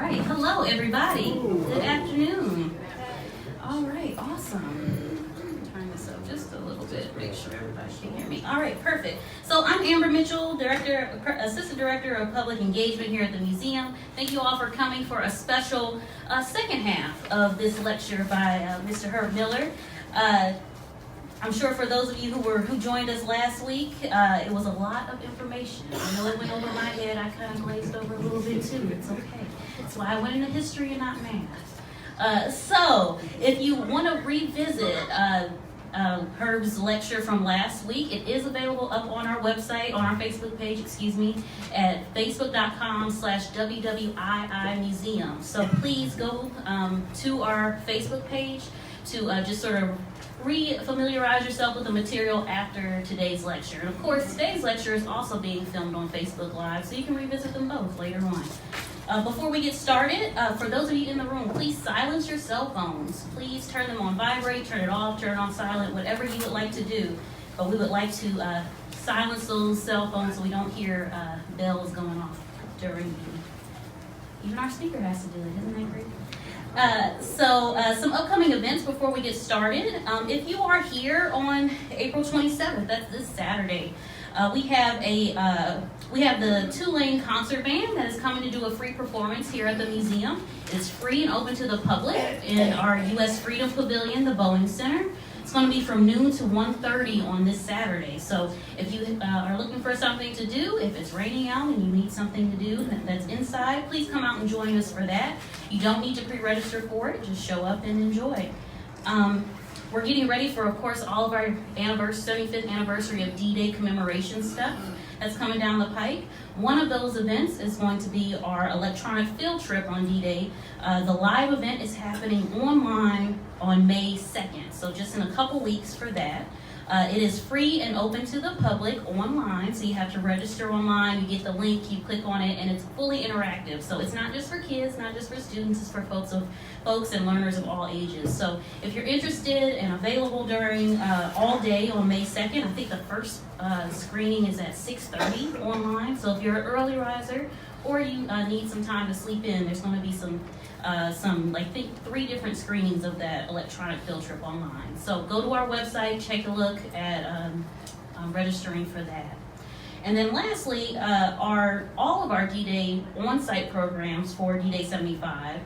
right, hello everybody. Good afternoon. All right, awesome. Turn this up just a little bit, make sure everybody can hear me. All right, perfect. So I'm Amber Mitchell, Assistant Director of Public Engagement here at the museum. Thank you all for coming for a special second half of this lecture by Mr. Herb Miller. I'm sure for those of you who joined us last week, it was a lot of information. I know it went over my head. I kind of glazed over a little bit too. It's okay. That's why I went into history and not math. So if you want to revisit Herb's lecture from last week, it is available up on our website, on our Facebook page, at facebook.com/WWII museum. So please go to our Facebook page to just sort of re-familiarize yourself with the material after today's lecture. And of course, today's lecture is also being filmed on Facebook Live, so you can revisit them both later on. Before we get started, for those of you in the room, please silence your cell phones. Please turn them on vibrate, turn it off, turn it on silent, whatever you would like to do. But we would like to silence those cell phones so we don't hear bells going off during the... Even our speaker has to do it, isn't that great? Some upcoming events before we get started. If you are here on April 27th, that's this Saturday, we have the Tulane Concert Band that is coming to do a free performance here at the museum. It's free and open to the public in our U.S. Freedom Pavilion, the Boeing Center. It's going to be from noon to 1:30 on this Saturday. So if you are looking for something to do, if it's raining out and you need something to do that's inside, please come out and join us for that. You don't need to pre-register for it. Just show up and enjoy. We're getting ready for, of course, all of our 75th anniversary of D-Day commemoration stuff that's coming down the pike. One of those events is going to be our electronic field trip on D-Day. The live event is happening online on May 2nd, so just in a couple weeks for that. It is free and open to the public online, so you have to register online, you get the link, you click on it, and it's fully interactive. So it's not just for kids, not just for students, it's for folks and learners of all ages. So if you're interested and available during all day on May 2nd, I think the first screening is at 6:30 online. So if you're an early riser or you need some time to sleep in, there's going to be some I think 3 different screenings of that electronic field trip online. So go to our website, take a look at registering for that. And then lastly, all of our D-Day on-site programs for D-Day 75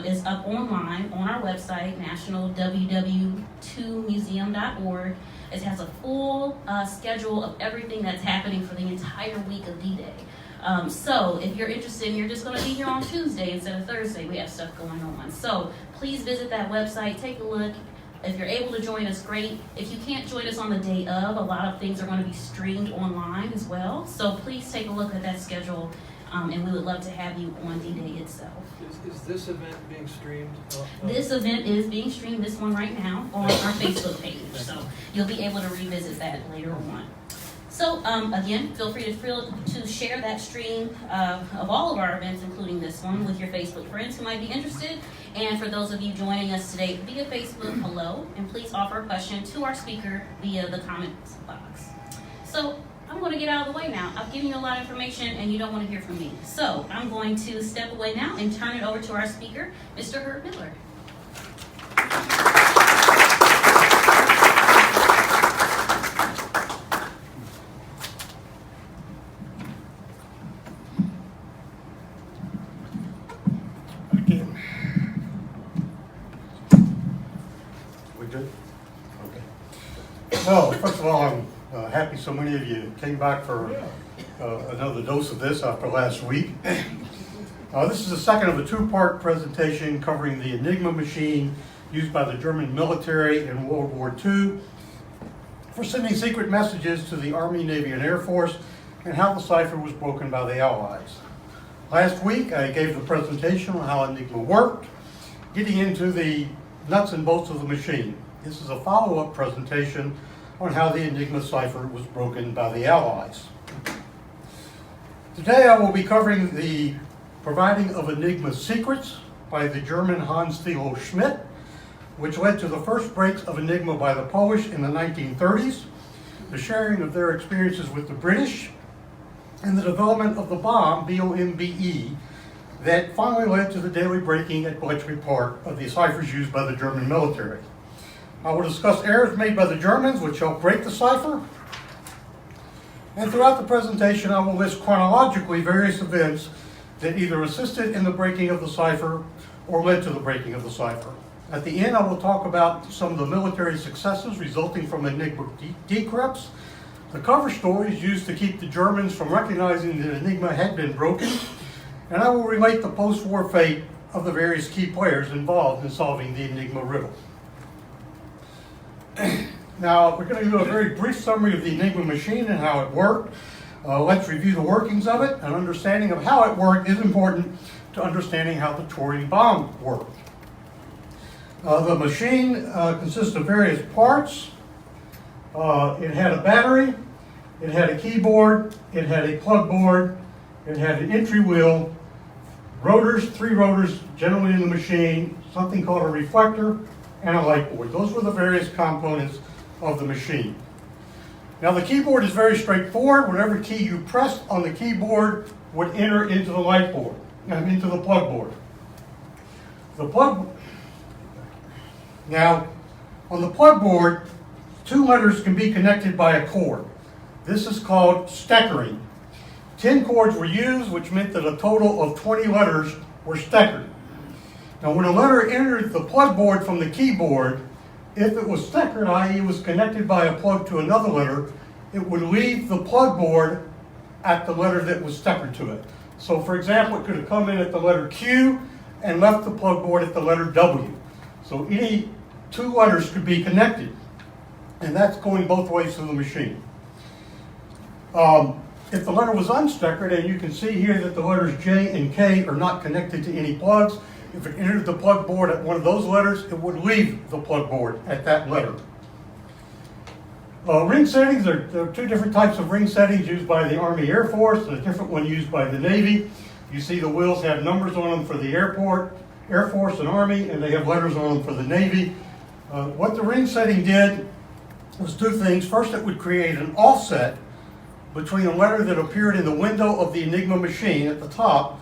is up online on our website, national WWII.museum.org. It has a full schedule of everything that's happening for the entire week of D-Day. So if you're interested and you're just going to be here on Tuesday instead of Thursday, we have stuff going on. So please visit that website, take a look. If you're able to join us, great. If you can't join us on the day of, a lot of things are going to be streamed online as well. So please take a look at that schedule, and we would love to have you on D-Day itself. Is this event being streamed? This event is being streamed, this one right now, on our Facebook page. So you'll be able to revisit that later on. So again, feel free to share that stream of all of our events, including this one, with your Facebook friends who might be interested. And for those of you joining us today via Facebook, hello, and please offer a question to our speaker via the comments box. So I'm going to get out of the way now. I've given you a lot of information and you don't want to hear from me. So I'm going to step away now and turn it over to our speaker, Mr. Herb Miller. Well, first of all, I'm happy so many of you came back for another dose of this after last week. This is the second of a 2-part presentation covering the Enigma machine used by the German military in World War II for sending secret messages to the Army, Navy, and Air Force, and how the cipher was broken by the Allies. Last week, I gave the presentation on how Enigma worked, getting into the nuts and bolts of the machine. This is a follow-up presentation on how the Enigma cipher was broken by the Allies. Today I will be covering the providing of Enigma secrets by the German Still Schmidt, which led to the first breaks of Enigma by the Polish in the 1930s, the sharing of their experiences with the British, and the development of the bombe, B-O-M-B-E, that finally led to the daily breaking at Bletchley Park of the ciphers used by the German military. I will discuss errors made by the Germans which helped break the cipher. And throughout the presentation, I will list chronologically various events that either assisted in the breaking of the cipher or led to the breaking of the cipher. At the end, I will talk about some of the military successes resulting from Enigma decrypts, the cover stories used to keep the Germans from recognizing that Enigma had been broken, and I will relate the post-war fate of the various key players involved in solving the Enigma riddle. Now, we're going to do a very brief summary of the Enigma machine and how it worked. Let's review the workings of it. An understanding of how it worked is important to understanding how the Turing bomb worked. The machine consists of various parts. It had a battery, it had a keyboard, it had a plug board, it had an entry wheel, rotors, 3 rotors generally in the machine, something called a reflector, and a light board. Those were the various components of the machine. Now the keyboard is very straightforward. Whatever key you pressed on the keyboard would enter into the light board, into the plug board. Now, on the plug board, 2 letters can be connected by a cord. This is called steckering. 10 cords were used, which meant that a total of 20 letters were steckered. Now, when a letter entered the plug board from the keyboard, if it was steckered, i.e. was connected by a plug to another letter, it would leave the plug board at the letter that was steckered to it. So, for example, it could have come in at the letter Q and left the plug board at the letter W. So any 2 letters could be connected, and that's going both ways through the machine. If the letter was unsteckered, and you can see here that the letters J and K are not connected to any plugs, if it entered the plug board at one of those letters, it would leave the plug board at that letter. Ring settings, there are 2 different types of ring settings used by the Army Air Force and a different one used by the Navy. You see the wheels have numbers on them for the Air Force and Army, and they have letters on them for the Navy. What the ring setting did was 2 things. First, it would create an offset between a letter that appeared in the window of the Enigma machine at the top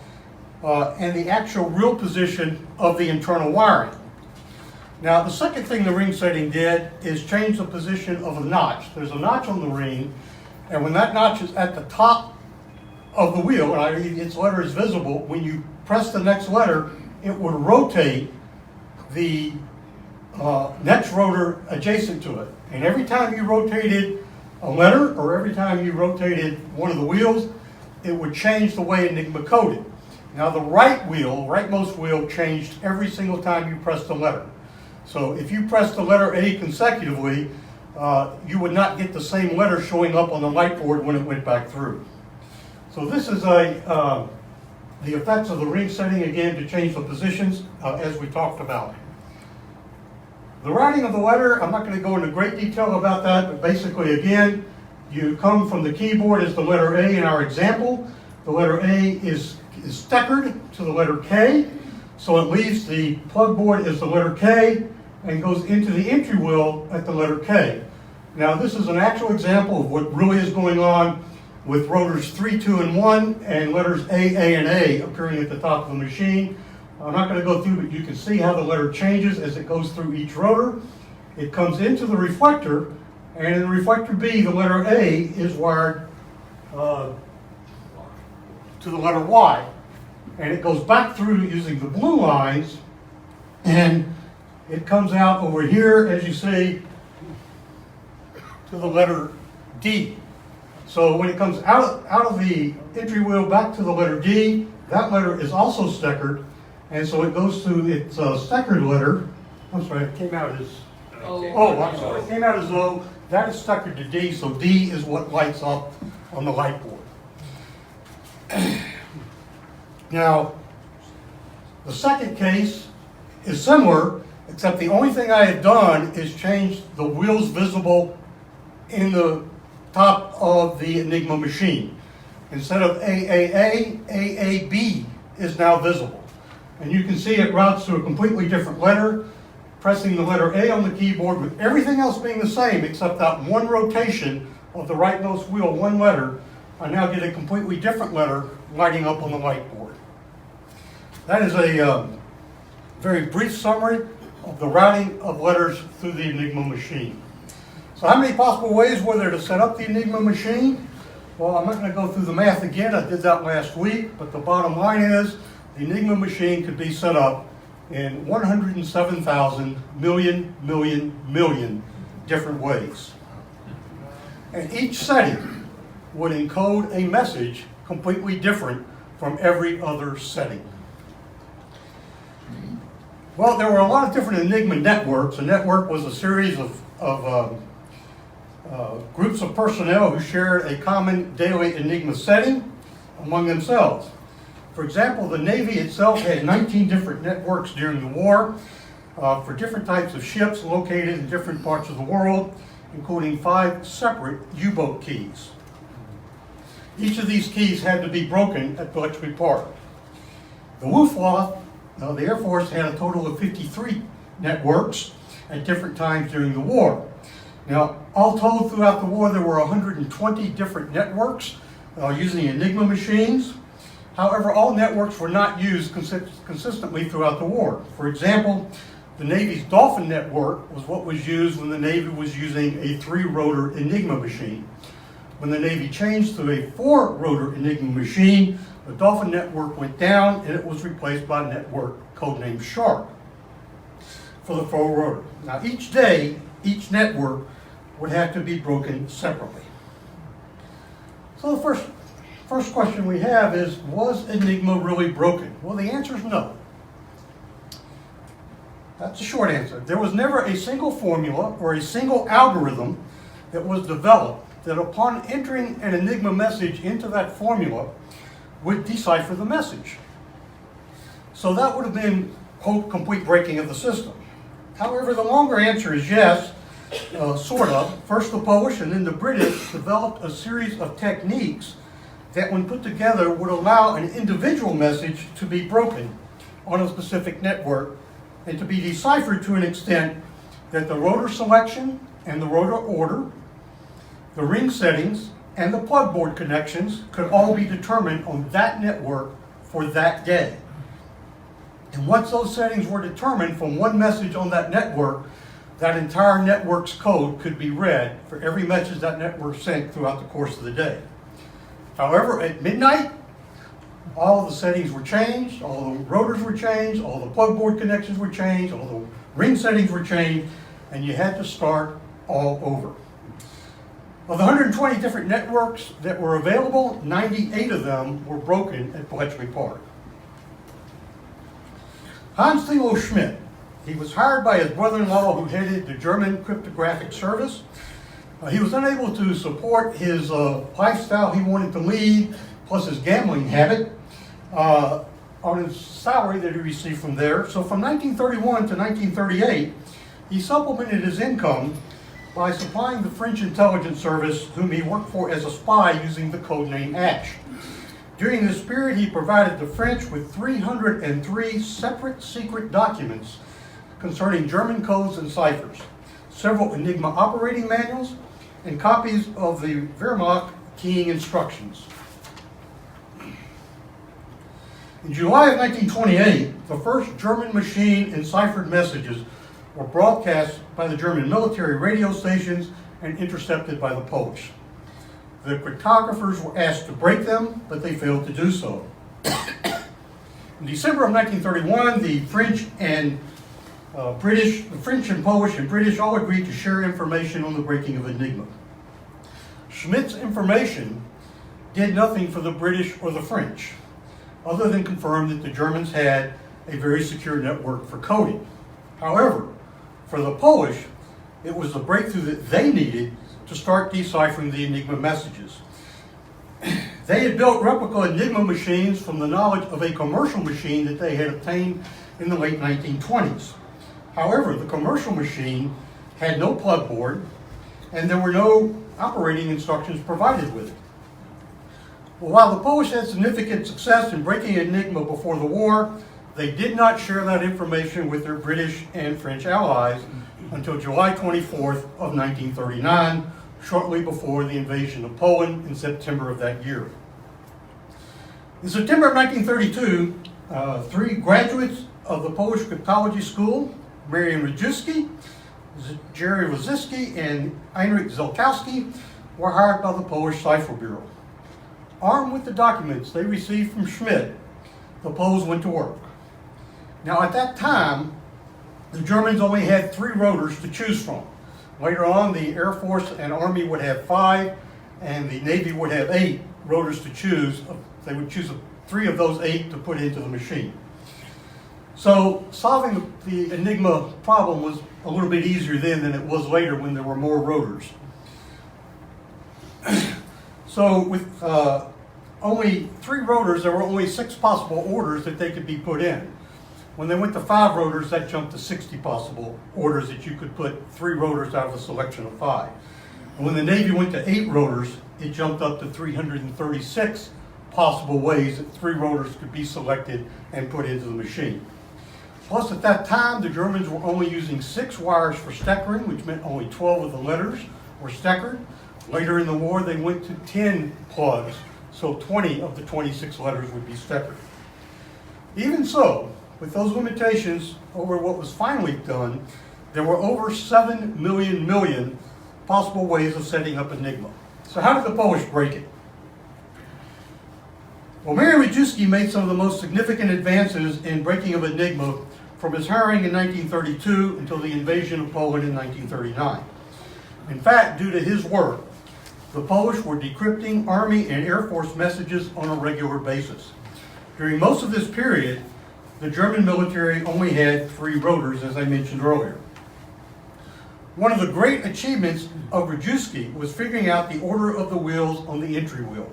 and the actual real position of the internal wiring. Now, the second thing the ring setting did is change the position of a notch. There's a notch on the ring, and when that notch is at the top of the wheel, and its letter is visible, when you press the next letter, it would rotate the next rotor adjacent to it. And every time you rotated a letter, or every time you rotated one of the wheels, it would change the way Enigma coded. Now the rightmost wheel changed every single time you pressed a letter. So if you pressed the letter A consecutively, you would not get the same letter showing up on the light board when it went back through. So this is the effects of the ring setting, again, to change the positions as we talked about. The writing of the letter, I'm not going to go into great detail about that, but basically, again, you come from the keyboard as the letter A in our example. The letter A is steckered to the letter K, so it leaves the plug board as the letter K and goes into the entry wheel at the letter K. Now, this is an actual example of what really is going on with rotors 3, 2, and 1, and letters A, and A appearing at the top of the machine. I'm not going to go through, but you can see how the letter changes as it goes through each rotor. It comes into the reflector, and in the reflector B, the letter A is wired to the letter Y. And it goes back through using the blue lines, and it comes out over here, as you see, to the letter D. So when it comes out of the entry wheel back to the letter D, that letter is also steckered, and so it goes to its steckered letter. I'm sorry, it came out as I'm sorry, it came out as O. That is steckered to D, so D is what lights up on the light board. Now, the second case is similar, except the only thing I have done is change the wheels visible in the top of the Enigma machine. Instead of AAA, AAB is now visible. And you can see it routes to a completely different letter, pressing the letter A on the keyboard with everything else being the same except that one rotation of the rightmost wheel, one letter. I now get a completely different letter lighting up on the light board. That is a very brief summary of the routing of letters through the Enigma machine. So how many possible ways were there to set up the Enigma machine? Well, I'm not going to go through the math again. I did that last week, but the bottom line is the Enigma machine could be set up in 107,000 million different ways. And each setting would encode a message completely different from every other setting. Well, there were a lot of different Enigma networks. A network was a series of groups of personnel who shared a common daily Enigma setting among themselves. For example, the Navy itself had 19 different networks during the war for different types of ships located in different parts of the world, including 5 separate U-boat keys. Each of these keys had to be broken at Bletchley Park. The Luftwaffe, the Air Force, had a total of 53 networks at different times during the war. Now, all told throughout the war, there were 120 different networks using Enigma machines. However, all networks were not used consistently throughout the war. For example, the Navy's Dolphin network was what was used when the Navy was using a 3-rotor Enigma machine. When the Navy changed to a 4-rotor Enigma machine, the Dolphin network went down and it was replaced by a network codenamed Shark for the 4-rotor. Now, each day, each network would have to be broken separately. So the first question we have is, was Enigma really broken? Well, the answer is no. That's a short answer. There was never a single formula or a single algorithm that was developed that upon entering an Enigma message into that formula would decipher the message. So that would have been, quote, complete breaking of the system. However, the longer answer is yes, sort of. First the Polish and then the British developed a series of techniques that when put together would allow an individual message to be broken on a specific network and to be deciphered to an extent that the rotor selection and the rotor order, the ring settings, and the plug board connections could all be determined on that network for that day. And once those settings were determined from one message on that network, that entire network's code could be read for every message that network sent throughout the course of the day. However, at midnight, all of the settings were changed, all the rotors were changed, all the plug board connections were changed, all the ring settings were changed, and you had to start all over. Of the 120 different networks that were available, 98 of them were broken at Bletchley Park. Still Schmidt, he was hired by his brother-in-law who headed the German cryptographic service. He was unable to support his lifestyle he wanted to lead, plus his gambling habit, on his salary that he received from there. So from 1931 to 1938, he supplemented his income by supplying the French intelligence service, whom he worked for as a spy using the codename Ash. During this period, he provided the French with 303 separate secret documents concerning German codes and ciphers, several Enigma operating manuals, and copies of the Wehrmacht keying instructions. In July of 1928, the first German machine enciphered messages were broadcast by the German military radio stations and intercepted by the Polish. The cryptographers were asked to break them, but they failed to do so. In December of 1931, the French and Polish and British all agreed to share information on the breaking of Enigma. Schmidt's information did nothing for the British or the French, other than confirm that the Germans had a very secure network for coding. However, for the Polish, it was the breakthrough that they needed to start deciphering the Enigma messages. They had built replica Enigma machines from the knowledge of a commercial machine that they had obtained in the late 1920s. However, the commercial machine had no plug board, and there were no operating instructions provided with it. Well, while the Polish had significant success in breaking Enigma before the war, they did not share that information with their British and French allies until July 24th of 1939, shortly before the invasion of Poland in September of that year. In September of 1932, Three graduates of the Polish cryptology school, Marian Rajewski, Jerry Waziski, and Heinrich Lukowski, were hired by the Polish Cipher Bureau. Armed with the documents they received from Schmidt, the Poles went to work. Now at that time, the Germans only had 3 rotors to choose from. Later on, the Air Force and Army would have 5, and the Navy would have 8 rotors to choose. They would choose 3 of those 8 to put into the machine. So solving the Enigma problem was a little bit easier then than it was later when there were more rotors. So with only 3 rotors, there were only 6 possible orders that they could be put in. When they went to 5 rotors, that jumped to 60 possible orders that you could put 3 rotors out of a selection of 5. And when the Navy went to 8 rotors, it jumped up to 336 possible ways that 3 rotors could be selected and put into the machine. Plus, at that time, the Germans were only using 6 wires for steckering, which meant only 12 of the letters were steckered. Later in the war, they went to 10 plugs, so 20 of the 26 letters would be steckered. Even so, with those limitations over what was finally done, there were over 7 million possible ways of setting up Enigma. So how did the Polish break it? Well, Marian Rajewski made some of the most significant advances in breaking of Enigma from his hiring in 1932 until the invasion of Poland in 1939. In fact, due to his work, the Polish were decrypting Army and Air Force messages on a regular basis. During most of this period, the German military only had 3 rotors, as I mentioned earlier. One of the great achievements of Rajewski was figuring out the order of the wheels on the entry wheel.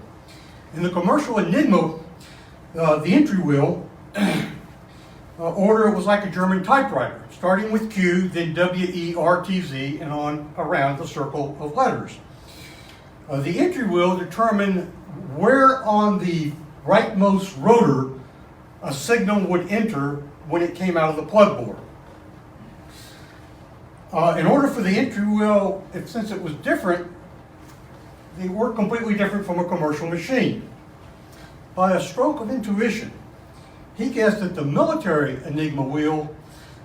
In the commercial Enigma, the entry wheel order was like a German typewriter, starting with Q, then WERTZ, and on around the circle of letters. The entry wheel determined where on the rightmost rotor a signal would enter when it came out of the plug board. In order for the entry wheel, since it was different, they were completely different from a commercial machine. By a stroke of intuition, he guessed that the military Enigma wheel,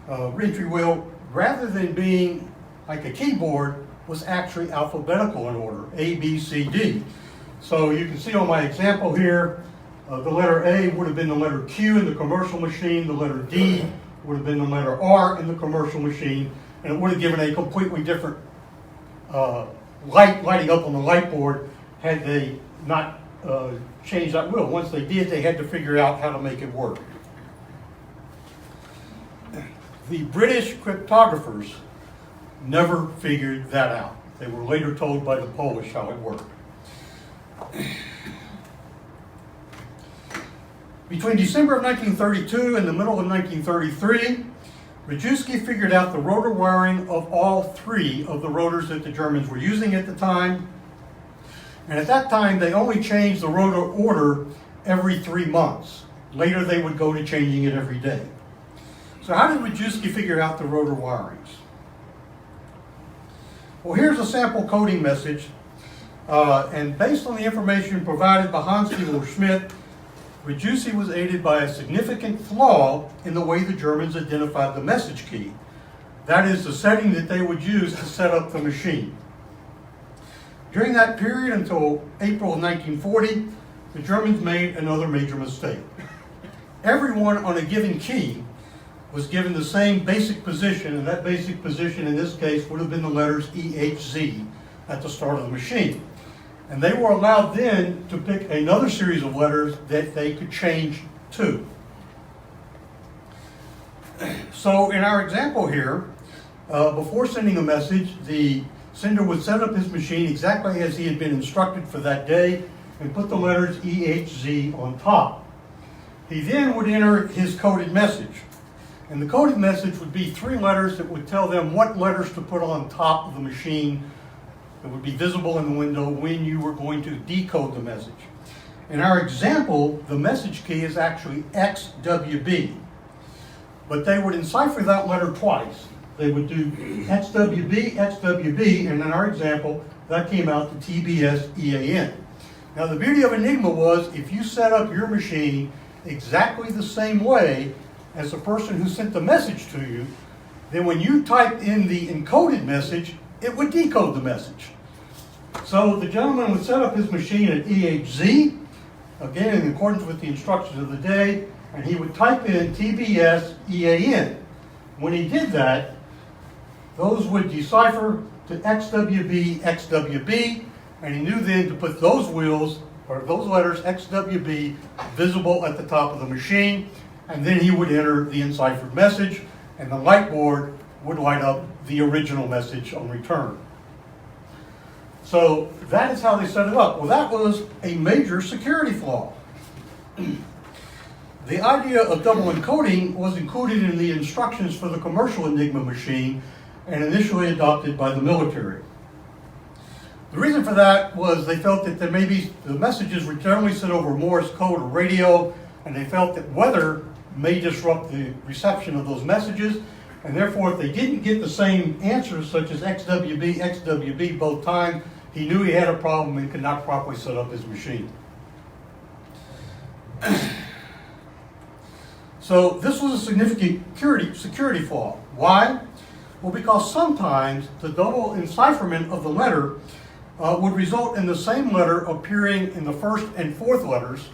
entry wheel, rather than being like a keyboard, was actually alphabetical in order, A, B, C, D. So you can see on my example here, the letter A would have been the letter Q in the commercial machine, the letter D would have been the letter R in the commercial machine, and it would have given a completely different lighting up on the light board had they not changed that wheel. Once they did, they had to figure out how to make it work. The British cryptographers never figured that out. They were later told by the Polish how it worked. Between December of 1932 and the middle of 1933, Rajewski figured out the rotor wiring of all 3 of the rotors that the Germans were using at the time. And at that time, they only changed the rotor order every 3 months. Later, they would go to changing it every day. So how did Rajewski figure out the rotor wirings? Well, here's a sample coding message. And based on the information provided by Hans-Still Schmidt, Rajewski was aided by a significant flaw in the way the Germans identified the message key. That is the setting that they would use to set up the machine. During that period until April of 1940, the Germans made another major mistake. Everyone on a given key was given the same basic position, and that basic position in this case would have been the letters EHZ at the start of the machine. And they were allowed then to pick another series of letters that they could change to. So in our example here, before sending a message, the sender would set up his machine exactly as he had been instructed for that day and put the letters EHZ on top. He then would enter his coded message. And the coded message would be 3 letters that would tell them what letters to put on top of the machine that would be visible in the window when you were going to decode the message. In our example, the message key is actually XWB. But they would encipher that letter twice. They would do XWB, XWB, and in our example, that came out to TBS EAN. Now the beauty of Enigma was if you set up your machine exactly the same way as the person who sent the message to you, then when you typed in the encoded message, it would decode the message. So the gentleman would set up his machine at EHZ, again in accordance with the instructions of the day, and he would type in TBS EAN. When he did that, those would decipher to XWB XWB, and he knew then to put those wheels, or those letters XWB, visible at the top of the machine, and then he would enter the enciphered message, and the light board would light up the original message on return. So that is how they set it up. Well, that was a major security flaw. The idea of double encoding was included in the instructions for the commercial Enigma machine and initially adopted by the military. The reason for that was they felt that there maybe the messages were generally sent over Morse code or radio, and they felt that weather may disrupt the reception of those messages, and therefore if they didn't get the same answers such as XWB, XWB both times, he knew he had a problem and could not properly set up his machine. So this was a significant security flaw. Why? Well, because sometimes the double encipherment of the letter would result in the same letter appearing in the first and fourth letters,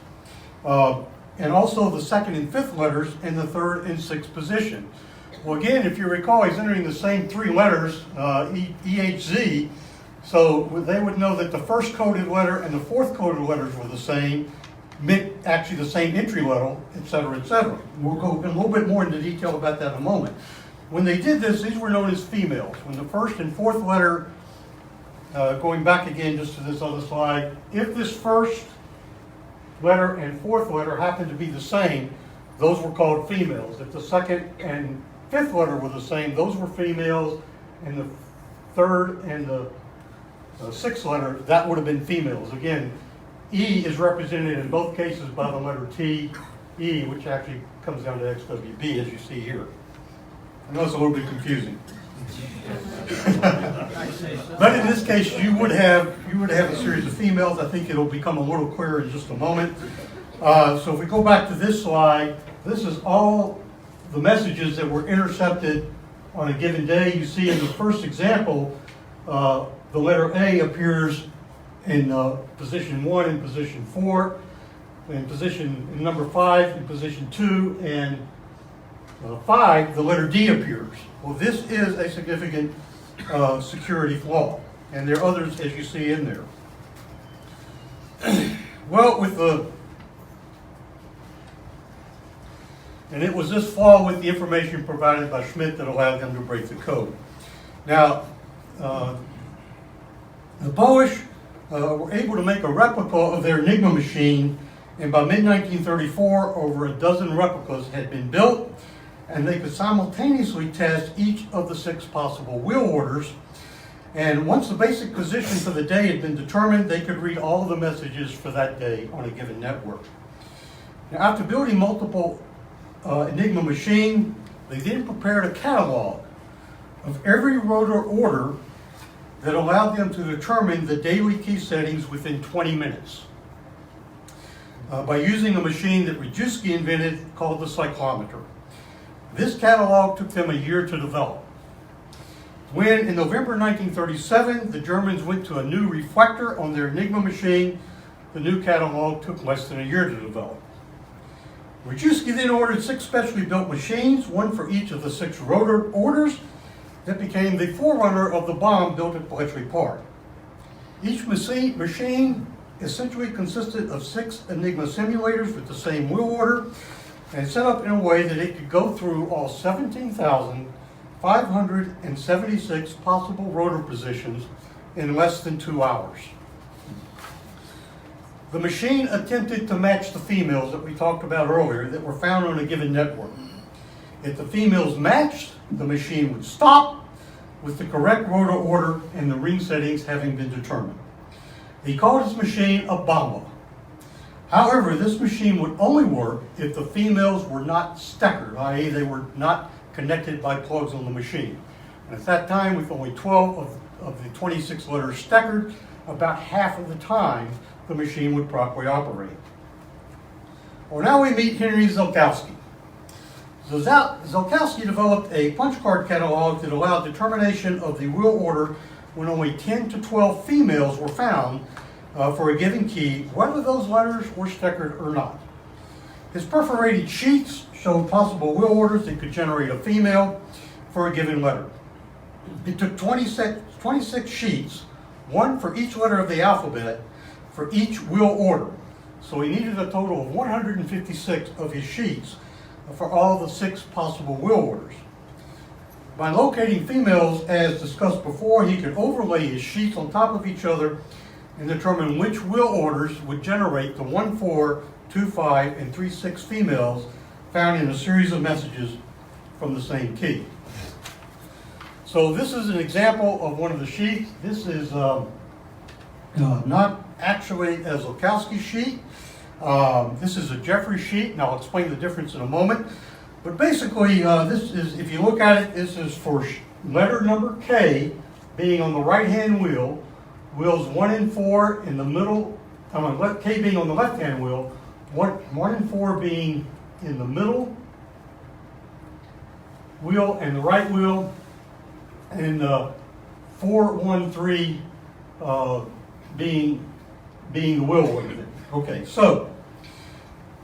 and also the second and fifth letters in the third and sixth position. Well, again, if you recall, he's entering the same three letters, EHZ, so they would know that the first coded letter and the fourth coded letters were the same, meant actually the same entry level, et cetera, et cetera. We'll go a little bit more into detail about that in a moment. When they did this, these were known as females. When the first and fourth letter, going back again just to this other slide, if this first letter and fourth letter happened to be the same, those were called females. If the second and fifth letter were the same, those were females, and the third and the sixth letter, that would have been females. Again, E is represented in both cases by the letter T, E, which actually comes down to XWB, as you see here. I know it's a little bit confusing. But in this case, you would have a series of females. I think it'll become a little clearer in just a moment. So if we go back to this slide, this is all the messages that were intercepted on a given day. You see in the first example, the letter A appears in position 1 and position 4, in number 5, in position 2, and 5, the letter D appears. Well, this is a significant security flaw, and there are others as you see in there. Well, and it was this flaw with the information provided by Schmidt that allowed them to break the code. Now, the Polish were able to make a replica of their Enigma machine, and by mid-1934, over a dozen replicas had been built, and they could simultaneously test each of the 6 possible wheel orders. And once the basic position for the day had been determined, they could read all of the messages for that day on a given network. Now, after building multiple Enigma machine, they then prepared a catalog of every rotor order that allowed them to determine the daily key settings within 20 minutes by using a machine that Lukowski invented called the cyclometer. This catalog took them a year to develop. When, in November 1937, the Germans went to a new reflector on their Enigma machine, the new catalog took less than a year to develop. Lukowski then ordered 6 specially built machines, one for each of the 6 rotor orders, that became the forerunner of the bomb built at Bletchley Park. Each machine essentially consisted of 6 Enigma simulators with the same wheel order, and set up in a way that it could go through all 17,576 possible rotor positions in less than 2 hours. The machine attempted to match the females that we talked about earlier that were found on a given network. If the females matched, the machine would stop with the correct rotor order and the ring settings having been determined. He called his machine a bomba. However, this machine would only work if the females were not steckered, i.e. they were not connected by plugs on the machine. And at that time, with only 12 of the 26 letters steckered, about half of the time the machine would properly operate. Well, now we meet Henry Lukowski. Lukowski developed a punch card catalog that allowed determination of the wheel order when only 10 to 12 females were found for a given key, whether those letters were steckered or not. His perforated sheets showed possible wheel orders that could generate a female for a given letter. It took 26 sheets, one for each letter of the alphabet, for each wheel order. So he needed a total of 156 of his sheets for all the 6 possible wheel orders. By locating females, as discussed before, he could overlay his sheets on top of each other and determine which wheel orders would generate the 1, 4, 2, 5, and 3, 6 females found in a series of messages from the same key. So this is an example of one of the sheets. This is not actually a Lukowski sheet. This is a Jeffrey sheet, and I'll explain the difference in a moment. But basically, this is, if you look at it, this is for letter number K being on the right-hand wheel, wheels 1 and 4 in the middle, K being on the left-hand wheel, 1 and 4 being in the middle wheel and the right wheel, and 4, 1, 3 being the wheel order. Okay, so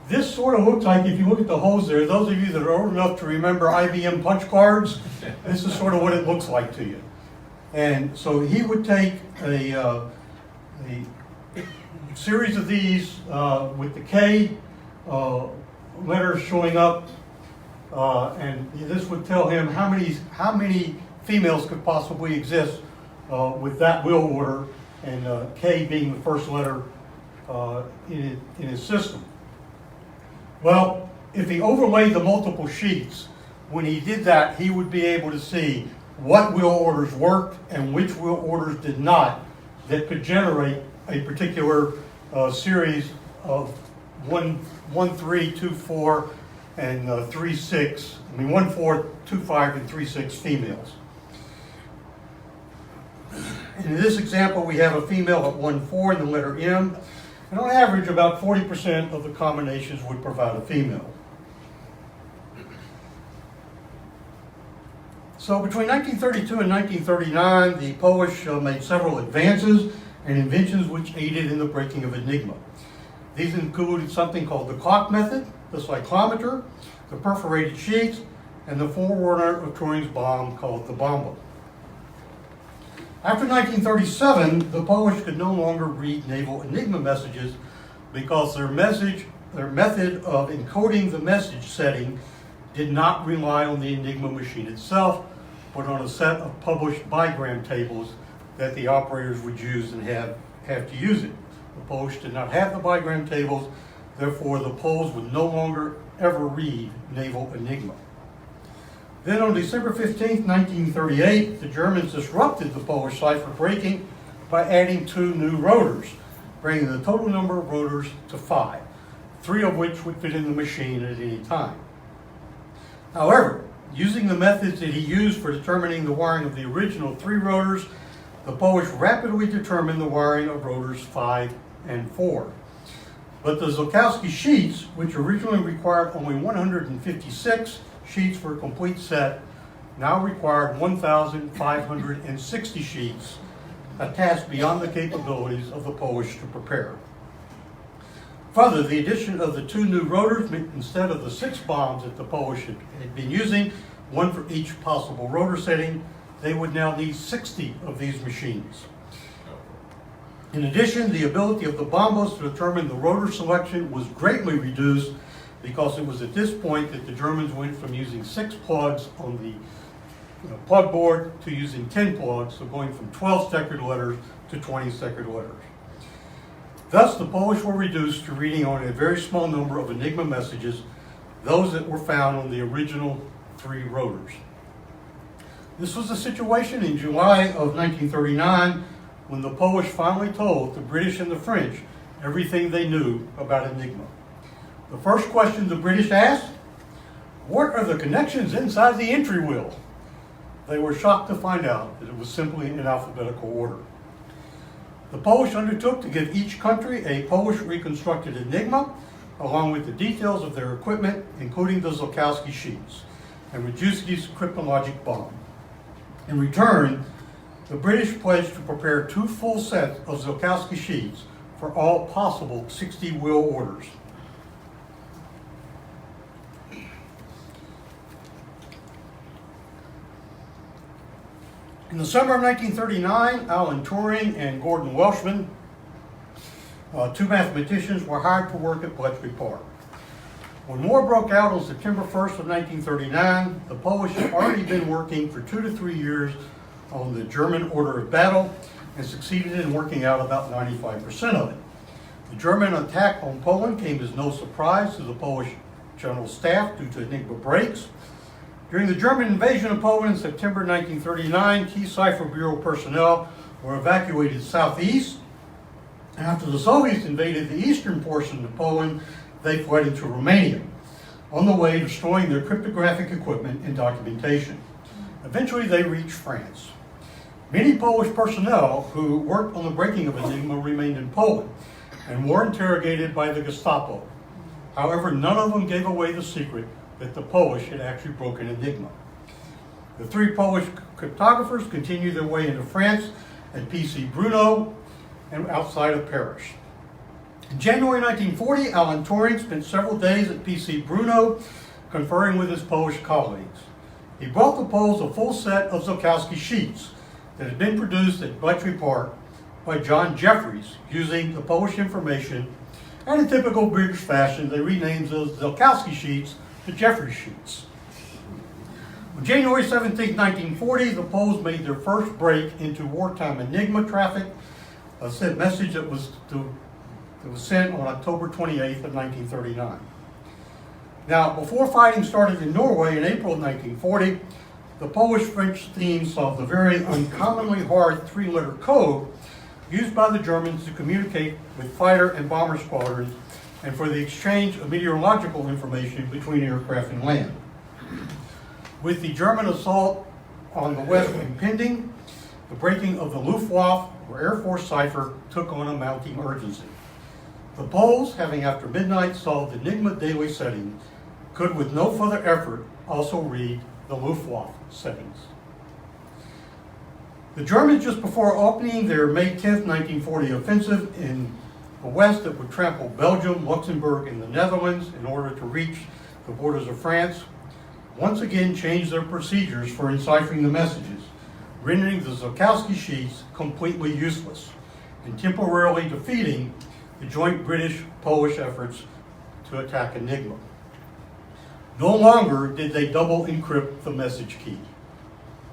this sort of looks like, if you look at the holes there, those of you that are old enough to remember IBM punch cards, this is sort of what it looks like to you. And so he would take a series of these with the K letters showing up, and this would tell him how many females could possibly exist with that wheel order, and K being the first letter in his system. Well, if he overlaid the multiple sheets, when he did that, he would be able to see what wheel orders worked and which wheel orders did not, that could generate a particular series of 1, 3, 2, 4, and 3, 6. 1, 4, 2, 5, and 3, 6 females. In this example, we have a female at 1, 4 in the letter M, and on average, about 40% of the combinations would provide a female. So between 1932 and 1939, the Polish made several advances and inventions which aided in the breaking of Enigma. These included something called the clock method, the cyclometer, the perforated sheets, and the forerunner of Turing's bomb called the bomba. After 1937, the Polish could no longer read naval Enigma messages because their method of encoding the message setting did not rely on the Enigma machine itself, but on a set of published bigram tables that the operators would use and have to use it. The Polish did not have the bigram tables, therefore the Poles would no longer ever read naval Enigma. Then on December 15, 1938, the Germans disrupted the Polish cipher-breaking by adding 2 new rotors, bringing the total number of rotors to 5, 3 of which would fit in the machine at any time. However, using the methods that he used for determining the wiring of the original 3 rotors, the Polish rapidly determined the wiring of rotors 5 and 4. But the Lukowski sheets, which originally required only 156 sheets for a complete set, now required 1,560 sheets, a task beyond the capabilities of the Polish to prepare. Further, the addition of the 2 new rotors meant instead of the 6 bombs that the Polish had been using, 1 for each possible rotor setting, they would now need 60 of these machines. In addition, the ability of the bombas to determine the rotor selection was greatly reduced because it was at this point that the Germans went from using 6 plugs on the plug board to using 10 plugs, so going from 12 steckered letters to 20 steckered letters. Thus, the Polish were reduced to reading only a very small number of Enigma messages, those that were found on the original 3 rotors. This was the situation in July of 1939 when the Polish finally told the British and the French everything they knew about Enigma. The first question the British asked, what are the connections inside the entry wheel? They were shocked to find out that it was simply in alphabetical order. The Polish undertook to give each country a Polish reconstructed Enigma along with the details of their equipment, including the Lukowski sheets, and Rajewski's cryptologic bomb. In return, the British pledged to prepare 2 full sets of Lukowski sheets for all possible 60 wheel orders. In the summer of 1939, Alan Turing and Gordon Welshman, 2 mathematicians, were hired to work at Bletchley Park. When war broke out on September 1st of 1939, the Polish had already been working for 2 to 3 years on the German order of battle and succeeded in working out about 95% of it. The German attack on Poland came as no surprise to the Polish General Staff due to Enigma breaks. During the German invasion of Poland in September 1939, key Cipher Bureau personnel were evacuated southeast. After the Soviets invaded the eastern portion of Poland, they fled into Romania, on the way destroying their cryptographic equipment and documentation. Eventually, they reached France. Many Polish personnel who worked on the breaking of Enigma remained in Poland and were interrogated by the Gestapo. However, none of them gave away the secret that the Polish had actually broken Enigma. The 3 Polish cryptographers continued their way into France at PC Bruno and outside of Paris. In January 1940, Alan Turing spent several days at PC Bruno conferring with his Polish colleagues. He brought the Poles a full set of Lukowski sheets that had been produced at Bletchley Park by John Jeffries using the Polish information, and in typical British fashion, they renamed those Lukowski sheets to Jeffries sheets. On January 17, 1940, the Poles made their first break into wartime Enigma traffic, a message that was sent on October 28th of 1939. Now, before fighting started in Norway in April of 1940, the Polish-French team solved a very uncommonly hard 3-letter code used by the Germans to communicate with fighter and bomber squadrons and for the exchange of meteorological information between aircraft and land. With the German assault on the West impending, the breaking of the Luftwaffe, or Air Force cipher, took on a mounting urgency. The Poles, having after midnight solved Enigma daily settings, could with no further effort also read the Luftwaffe settings. The Germans, just before opening their May 10, 1940 offensive in the west that would trample Belgium, Luxembourg, and the Netherlands in order to reach the borders of France, once again changed their procedures for enciphering the messages, rendering the Lukowski sheets completely useless and temporarily defeating the joint British-Polish efforts to attack Enigma. No longer did they double encrypt the message key.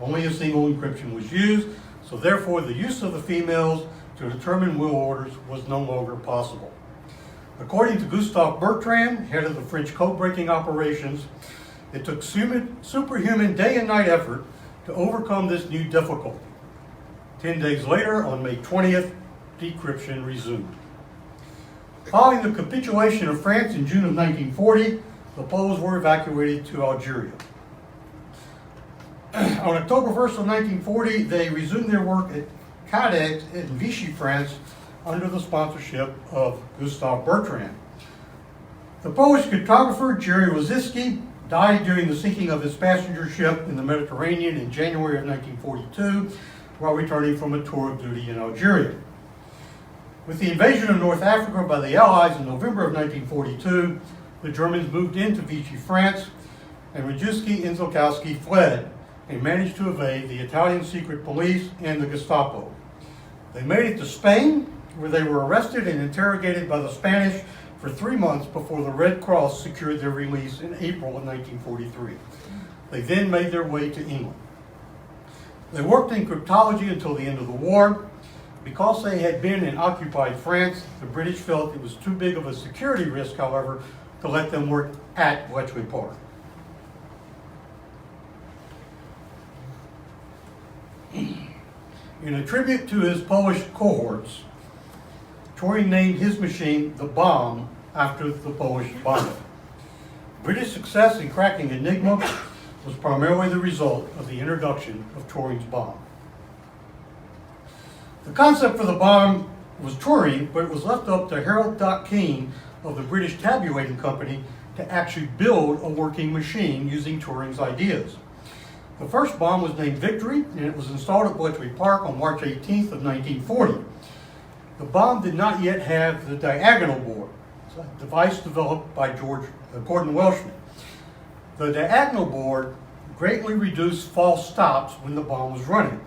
Only a single encryption was used, so therefore the use of the females to determine wheel orders was no longer possible. According to Gustave Bertrand, head of the French code-breaking operations, it took superhuman day and night effort to overcome this new difficulty. 10 days later, on May 20th, decryption resumed. Following the capitulation of France in June of 1940, the Poles were evacuated to Algeria. On October 1st of 1940, they resumed their work at Cadet in Vichy, France, under the sponsorship of Gustave Bertrand. The Polish cryptographer Jerry Rosinski died during the sinking of his passenger ship in the Mediterranean in January of 1942 while returning from a tour of duty in Algeria. With the invasion of North Africa by the Allies in November of 1942, the Germans moved into Vichy, France, and Rajewski and Lukowski fled and managed to evade the Italian secret police and the Gestapo. They made it to Spain, where they were arrested and interrogated by the Spanish for 3 months before the Red Cross secured their release in April of 1943. They then made their way to England. They worked in cryptology until the end of the war. Because they had been in occupied France, the British felt it was too big of a security risk, however, to let them work at Bletchley Park. In a tribute to his Polish cohorts, Turing named his machine the Bomb after the Polish bomber. British success in cracking Enigma was primarily the result of the introduction of Turing's bomb. The concept for the bomb was Turing, but it was left up to Harold Keane of the British Tabulating Company to actually build a working machine using Turing's ideas. The first bomb was named Victory, and it was installed at Bletchley Park on March 18th of 1940. The bomb did not yet have the diagonal board, a device developed by Gordon Welshman. The diagonal board greatly reduced false stops when the bomb was running.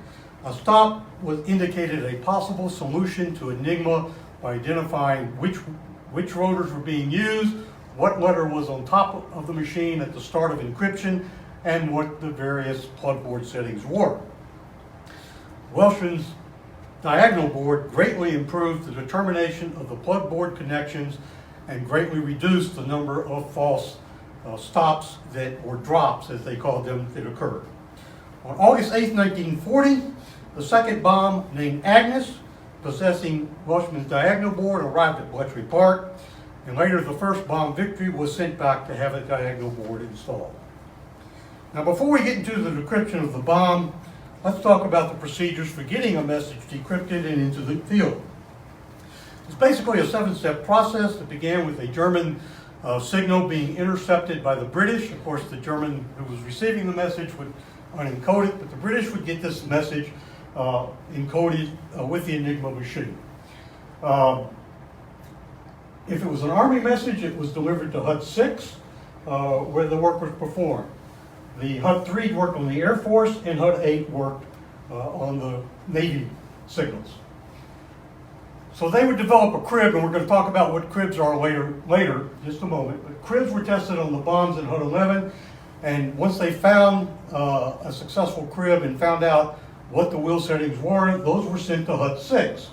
A stop indicated a possible solution to Enigma by identifying which rotors were being used, what letter was on top of the machine at the start of encryption, and what the various plug board settings were. Welshman's diagonal board greatly improved the determination of the plug board connections and greatly reduced the number of false stops or drops, as they called them, that occurred. On August 8, 1940, the second bomb, named Agnes, possessing Welshman's diagonal board, arrived at Bletchley Park, and later the first bomb, Victory, was sent back to have a diagonal board installed. Now, before we get into the decryption of the bomb, let's talk about the procedures for getting a message decrypted and into the field. It's basically a 7-step process that began with a German signal being intercepted by the British. Of course, the German who was receiving the message would unencode it, but the British would get this message encoded with the Enigma machine. If it was an Army message, it was delivered to HUD 6, where the work was performed. The HUD 3 worked on the Air Force, and HUD 8 worked on the Navy signals. So they would develop a crib, and we're going to talk about what cribs are later, just a moment. But cribs were tested on the bombs in HUD 11, and once they found a successful crib and found out what the wheel settings were, those were sent to HUD 6.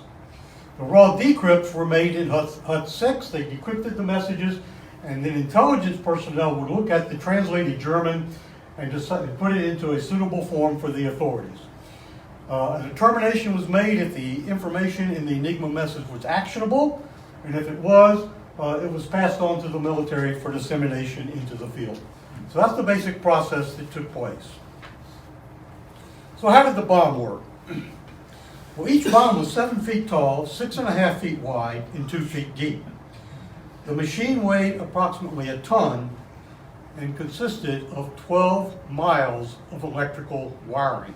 The raw decrypts were made in HUD 6. They decrypted the messages, and then intelligence personnel would look at the translated German and put it into a suitable form for the authorities. A determination was made if the information in the Enigma message was actionable, and if it was passed on to the military for dissemination into the field. So that's the basic process that took place. So how did the bomb work? Well, each bomb was 7 feet tall, 6.5 feet wide, and 2 feet deep. The machine weighed approximately a ton and consisted of 12 miles of electrical wiring.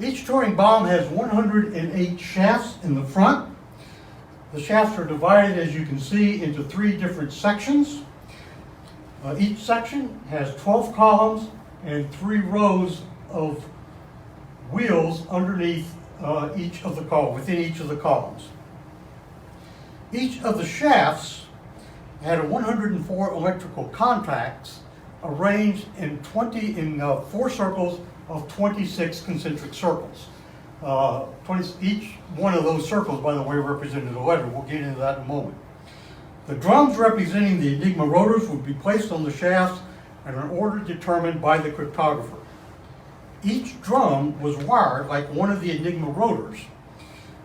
Each Turing bomb has 108 shafts in the front. The shafts are divided, as you can see, into 3 different sections. Each section has 12 columns and 3 rows of wheels underneath within each of the columns. Each of the shafts had 104 electrical contacts arranged in 4 circles of 26 concentric circles. Each one of those circles, by the way, represented a letter. We'll get into that in a moment. The drums representing the Enigma rotors would be placed on the shafts in an order determined by the cryptographer. Each drum was wired like one of the Enigma rotors.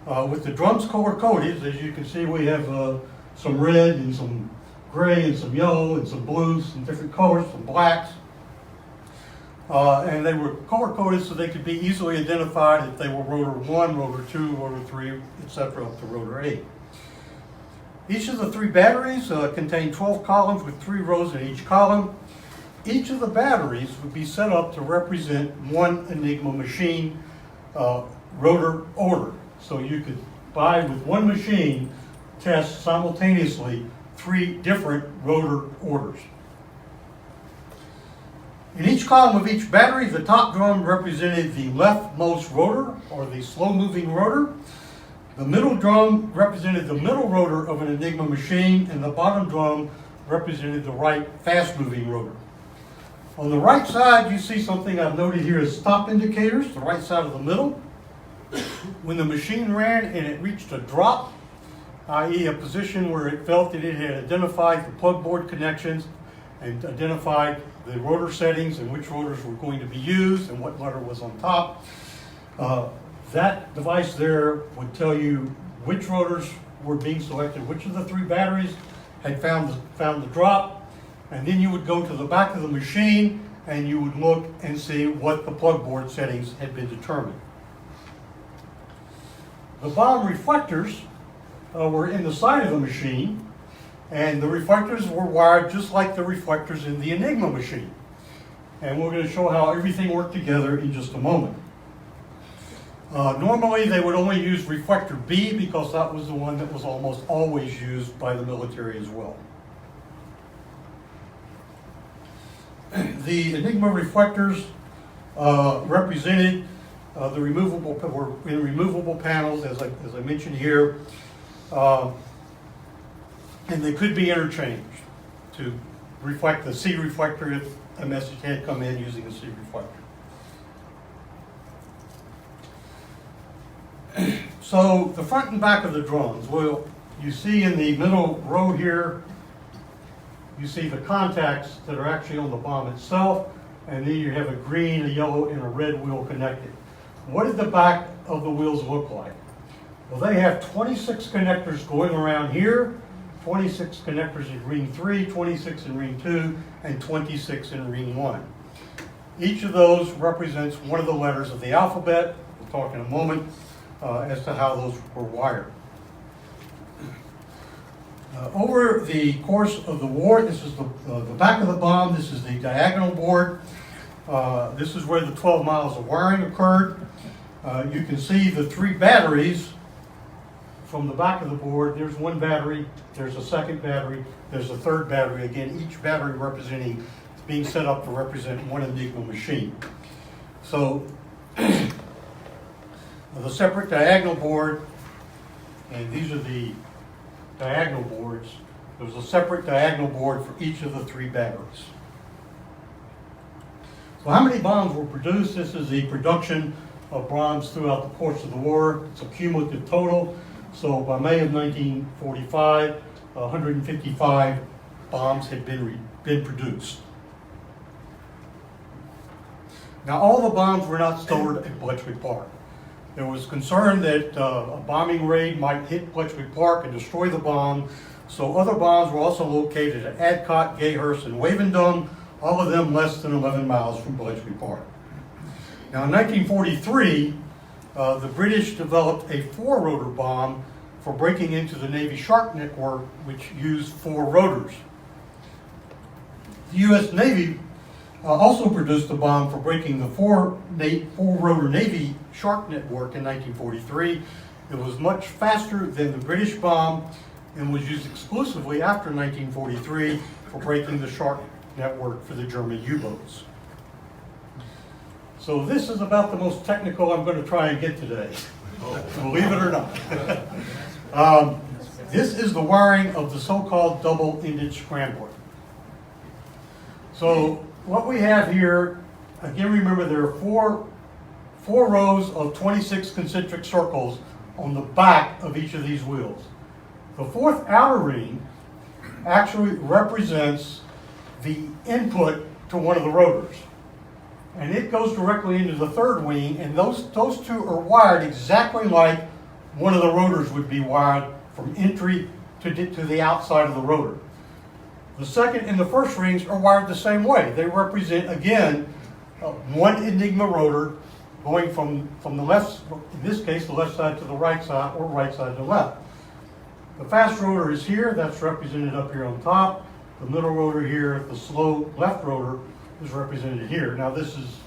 With the drums color-coded, as you can see, we have some red and some gray and some yellow and some blues, some different colors, some blacks. And they were color-coded so they could be easily identified if they were rotor 1, rotor 2, rotor 3, etc. up to rotor 8. Each of the 3 batteries contained 12 columns with 3 rows in each column. Each of the batteries would be set up to represent one Enigma machine rotor order. So you could, with one machine, test simultaneously 3 different rotor orders. In each column of each battery, the top drum represented the leftmost rotor, or the slow-moving rotor. The middle drum represented the middle rotor of an Enigma machine, and the bottom drum represented the right fast-moving rotor. On the right side, you see something I've noted here as stop indicators, the right side of the middle. When the machine ran and it reached a drop, i.e. a position where it felt that it had identified the plug board connections and identified the rotor settings and which rotors were going to be used and what letter was on top, that device there would tell you which rotors were being selected, which of the 3 batteries had found the drop, and then you would go to the back of the machine and you would look and see what the plug board settings had been determined. The bomb reflectors were in the side of the machine, and the reflectors were wired just like the reflectors in the Enigma machine. And we're going to show how everything worked together in just a moment. Normally they would only use reflector B because that was the one that was almost always used by the military as well. The Enigma reflectors represented the removable panels, as I mentioned here, and they could be interchanged to reflect the C reflector if a message had come in using a C reflector. So the front and back of the drones, well, you see in the middle row here, you see the contacts that are actually on the bomb itself, and then you have a green, a yellow, and a red wheel connected. What did the back of the wheels look like? Well, they have 26 connectors going around here, 26 connectors in ring 3, 26 in ring 2, and 26 in ring 1. Each of those represents one of the letters of the alphabet. We'll talk in a moment as to how those were wired. Over the course of the war, this is the back of the bomb, this is the diagonal board. This is where the 12 miles of wiring occurred. You can see the 3 batteries from the back of the board. There's one battery, there's a second battery, there's a third battery. Again, each battery being set up to represent one Enigma machine. So the separate diagonal board, and these are the diagonal boards. There's a separate diagonal board for each of the 3 batteries. So how many bombs were produced? This is the production of bombs throughout the course of the war. It's a cumulative total. So by May of 1945, 155 bombs had been produced. Now all the bombs were not stored at Bletchley Park. There was concern that a bombing raid might hit Bletchley Park and destroy the bomb, so other bombs were also located at Adcock, Gayhurst, and Wavendum, all of them less than 11 miles from Bletchley Park. Now in 1943, the British developed a 4-rotor bomb for breaking into the Navy Shark network, which used 4 rotors. The U.S. Navy also produced a bomb for breaking the 4-rotor Navy Shark network in 1943. It was much faster than the British bomb and was used exclusively after 1943 for breaking the Shark network for the German U-boats. So this is about the most technical I'm going to try and get today, believe it or not. This is the wiring of the so-called double-ended scrambler. So what we have here, again, remember there are four rows of 26 concentric circles on the back of each of these wheels. The 4th outer ring actually represents the input to one of the rotors. And it goes directly into the 3rd wing, and those 2 are wired exactly like one of the rotors would be wired from entry to the outside of the rotor. The 2nd and the 1st rings are wired the same way. They represent, again, one Enigma rotor going from the left, in this case, the left side to the right side, or right side to the left. The fast rotor is here, that's represented up here on top. The middle rotor here, the slow left rotor, is represented here. Now this is,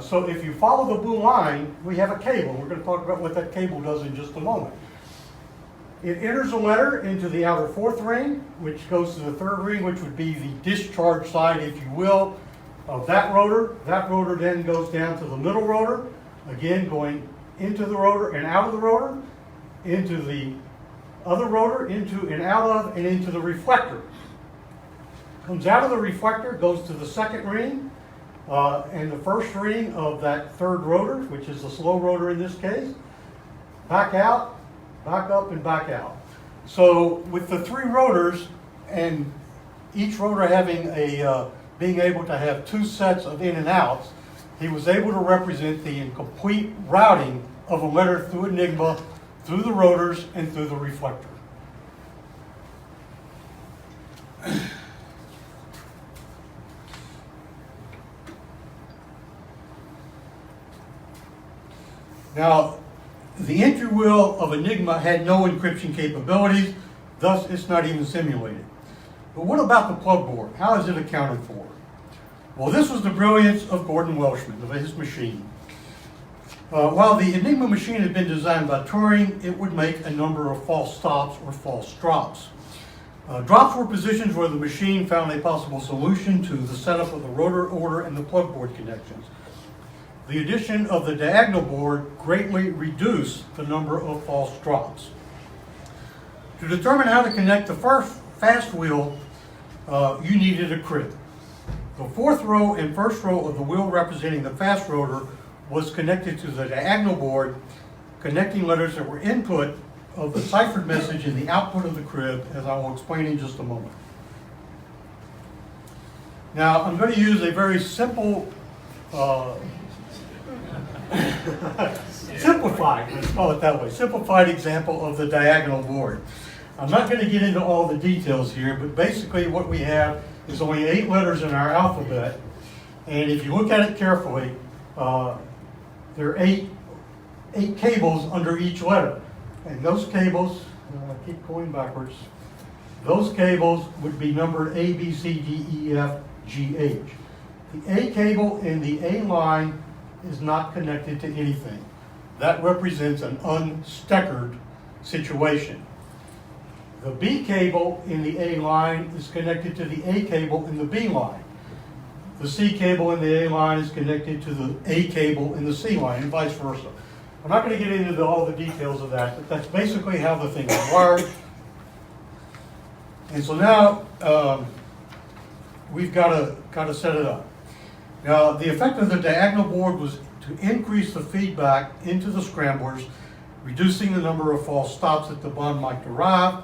so if you follow the blue line, we have a cable. We're going to talk about what that cable does in just a moment. It enters a letter into the outer 4th ring, which goes to the 3rd ring, which would be the discharge side, if you will, of that rotor. That rotor then goes down to the middle rotor, again going into the rotor and out of the rotor, into the other rotor, into and out of, and into the reflector. Comes out of the reflector, goes to the 2nd ring, and the 1st ring of that 3rd rotor, which is the slow rotor in this case, back out, back up, and back out. So with the 3 rotors, and each rotor having being able to have 2 sets of in and outs, he was able to represent the complete routing of a letter through Enigma, through the rotors, and through the reflector. Now, The entry wheel of Enigma had no encryption capabilities, thus it's not even simulated. But what about the plug board? How is it accounted for? Well, this was the brilliance of Gordon Welshman, of his machine. While the Enigma machine had been designed by Turing, it would make a number of false stops or false drops. Drops were positions where the machine found a possible solution to the setup of the rotor order and the plug board connections. The addition of the diagonal board greatly reduced the number of false drops. To determine how to connect the first fast wheel, you needed a crib. The fourth row and first row of the wheel representing the fast rotor was connected to the diagonal board, connecting letters that were input of the ciphered message in the output of the crib, as I will explain in just a moment. Now, I'm going to use a very simple, simplified, let's call it that way, simplified example of the diagonal board. I'm not going to get into all the details here, but basically what we have is only 8 letters in our alphabet, and if you look at it carefully, there are eight cables under each letter. And those cables, I keep going backwards, those cables would be numbered A, B, C, D, E, F, G, H. The A cable in the A line is not connected to anything. That represents an unsteckered situation. The B cable in the A line is connected to the A cable in the B line. The C cable in the A line is connected to the A cable in the C line, and vice versa. I'm not going to get into all the details of that, but that's basically how the thing is wired. And so now we've got to set it up. Now, the effect of the diagonal board was to increase the feedback into the scramblers, reducing the number of false stops that the bond might derive.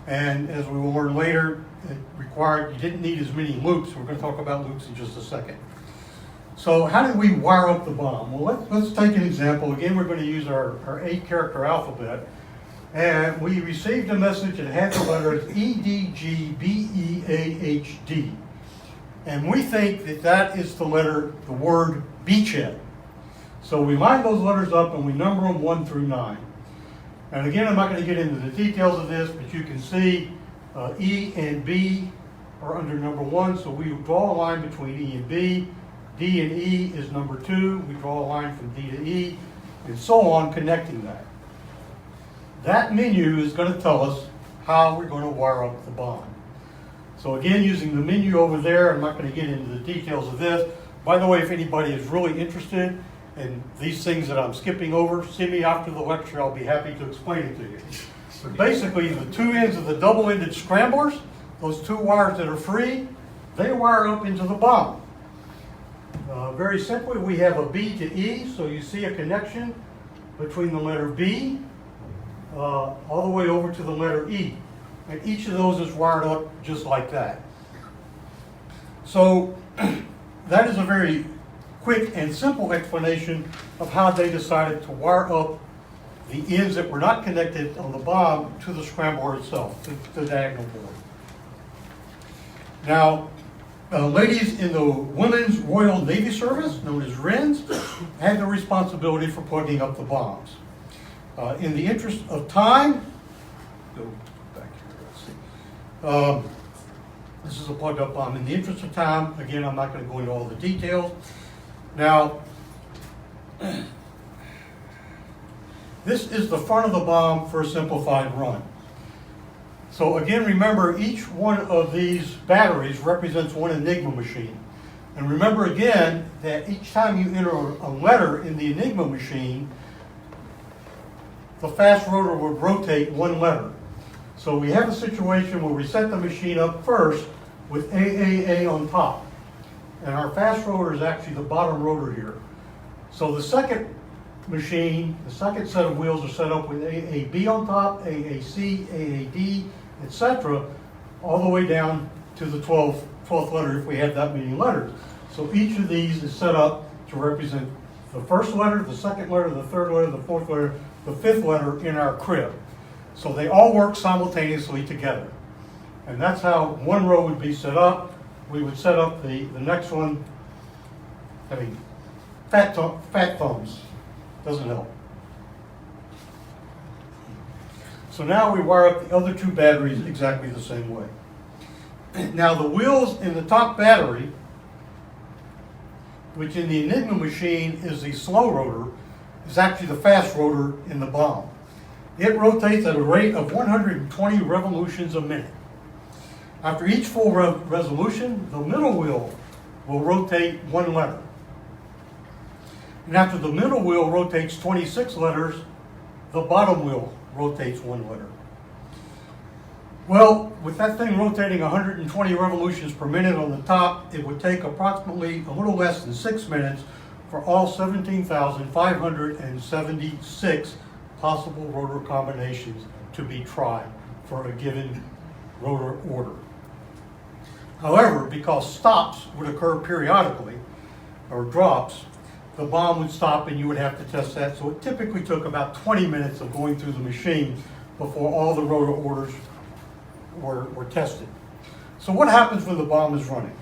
And as we will learn later, it required, you didn't need as many loops. We're going to talk about loops in just a second. So how did we wire up the bomb? Well, let's take an example. Again, we're going to use our 8-character alphabet. And we received a message that had the letters E, D, G, B, E, A, H, D. And we think that that is the word beachhead. So we line those letters up and we number them 1 through 9. And again, I'm not going to get into the details of this, but you can see E and B are under number 1, so we draw a line between E and B. D and E is number 2. We draw a line from D to E, and so on, connecting that. That menu is going to tell us how we're going to wire up the bond. So again, using the menu over there, I'm not going to get into the details of this. By the way, if anybody is really interested in these things that I'm skipping over, see me after the lecture. I'll be happy to explain it to you. But basically, the 2 ends of the double-ended scramblers, those 2 wires that are free, they wire up into the bond. Very simply, we have a B to E, so you see a connection between the letter B all the way over to the letter E. And each of those is wired up just like that. So that is a very quick and simple explanation of how they decided to wire up the ends that were not connected on the bomb to the scrambler itself, to the diagonal board. Now, ladies in the Women's Royal Navy Service, known as WRINS, had the responsibility for plugging up the bombs. In the interest of time, go back here, let's see. This is a plugged up bomb. In the interest of time, again, I'm not going to go into all the details. Now, this is the front of the bomb for a simplified run. So again, remember, each one of these batteries represents one Enigma machine. And remember again that each time you enter a letter in the Enigma machine, the fast rotor would rotate 1 letter. So we have a situation where we set the machine up first with AAA on top. And our fast rotor is actually the bottom rotor here. So the second machine, the second set of wheels are set up with AAB on top, AAC, AAD, etc., all the way down to the 12th letter if we have that many letters. So each of these is set up to represent the first letter, the second letter, the third letter, the fourth letter, the fifth letter in our crib. So they all work simultaneously together. And that's how one row would be set up. We would set up the next one, having fat thumbs doesn't help. So now we wire up the other two batteries exactly the same way. Now the wheels in the top battery, which in the Enigma machine is the slow rotor, is actually the fast rotor in the bomb. It rotates at a rate of 120 revolutions a minute. After each full resolution, the middle wheel will rotate 1 letter. And after the middle wheel rotates 26 letters, the bottom wheel rotates 1 letter. Well, with that thing rotating 120 revolutions per minute on the top, it would take approximately a little less than 6 minutes for all 17,576 possible rotor combinations to be tried for a given rotor order. However, because stops would occur periodically, or drops, the bomb would stop and you would have to test that. So it typically took about 20 minutes of going through the machine before all the rotor orders were tested. So what happens when the bomb is running?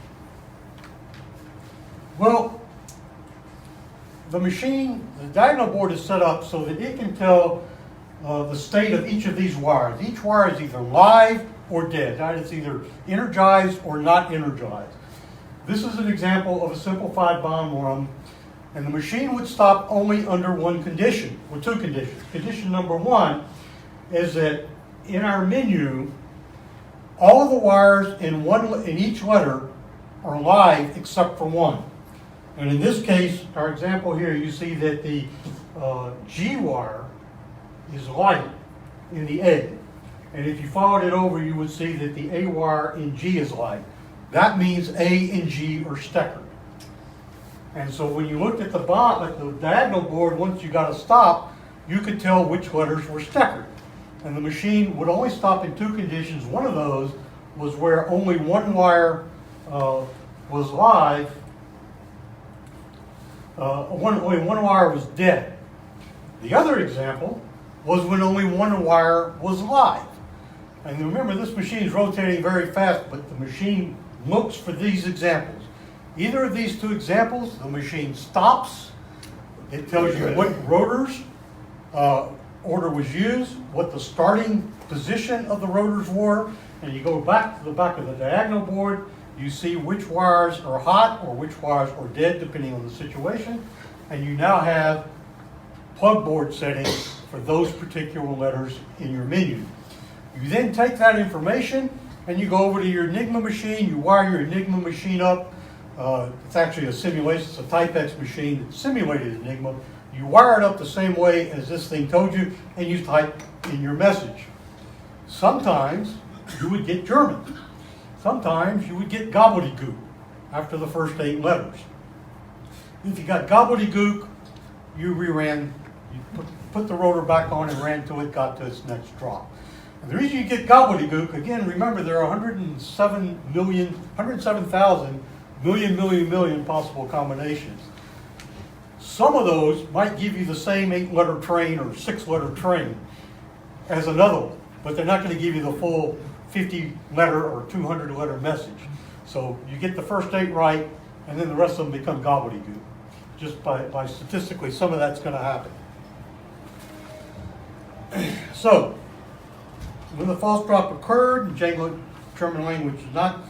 Well, the machine, the diagonal board is set up so that it can tell the state of each of these wires. Each wire is either live or dead. That is either energized or not energized. This is an example of a simplified bomb run, and the machine would stop only under one condition, or two conditions. Condition number one is that in our menu, all of the wires in each letter are live except for one. And in this case, our example here, you see that the G wire is light in the A. And if you followed it over, you would see that the A wire in G is light. That means A and G are steckered. And so when you looked at the diagonal board, once you got a stop, you could tell which letters were steckered. And the machine would only stop in two conditions. One of those was where only one wire was live, only one wire was dead. The other example was when only one wire was live. And remember, this machine is rotating very fast, but the machine looks for these examples. Either of these two examples, the machine stops. It tells you what rotors order was used, what the starting position of the rotors were, and you go back to the back of the diagonal board, you see which wires are hot or which wires are dead, depending on the situation, and you now have plug board settings for those particular letters in your menu. You then take that information and you go over to your Enigma machine, you wire your Enigma machine up. It's actually a simulation, it's a Type X machine that simulated Enigma. You wire it up the same way as this thing told you, and you type in your message. Sometimes you would get German. Sometimes you would get gobbledygook after the first 8 letters. If you got gobbledygook, you reran, you put the rotor back on and ran till it got to its next drop. And the reason you get gobbledygook, again, remember there are 107,000 million possible combinations. Some of those might give you the same 8-letter train or 6-letter train as another one, but they're not going to give you the full 50-letter or 200-letter message. So you get the first 8 right, and then the rest of them become gobbledygook. Just by statistically, some of that's going to happen. So, when the false drop occurred, German language is not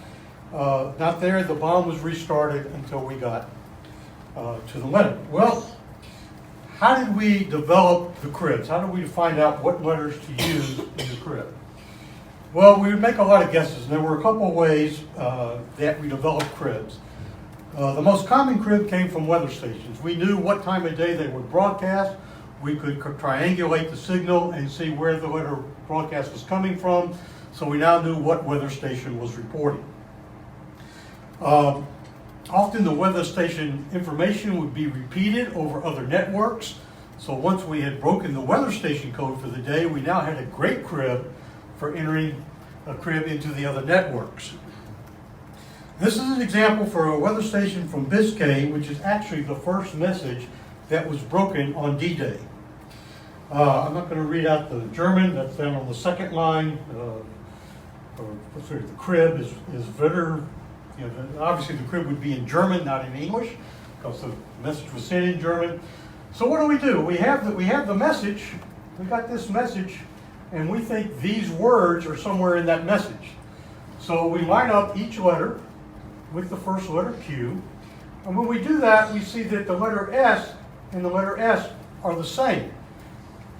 there, the bomb was restarted until we got to the letter. Well, how did we develop the cribs? How did we find out what letters to use in the crib? Well, we would make a lot of guesses, and there were a couple of ways that we developed cribs. The most common crib came from weather stations. We knew what time of day they would broadcast. We could triangulate the signal and see where the weather broadcast was coming from, so we now knew what weather station was reporting. Often the weather station information would be repeated over other networks, so once we had broken the weather station code for the day, we now had a great crib for entering a crib into the other networks. This is an example for a weather station from Biscay, which is actually the first message that was broken on D-Day. I'm not going to read out the German, that's down on the second line. The crib is Witter. You know, obviously the crib would be in German, not in English, because the message was sent in German. So what do? We have the message. We got this message and we think these words are somewhere in that message. So we line up each letter with the first letter Q, and when we do that, we see that the letter S and the letter S are the same.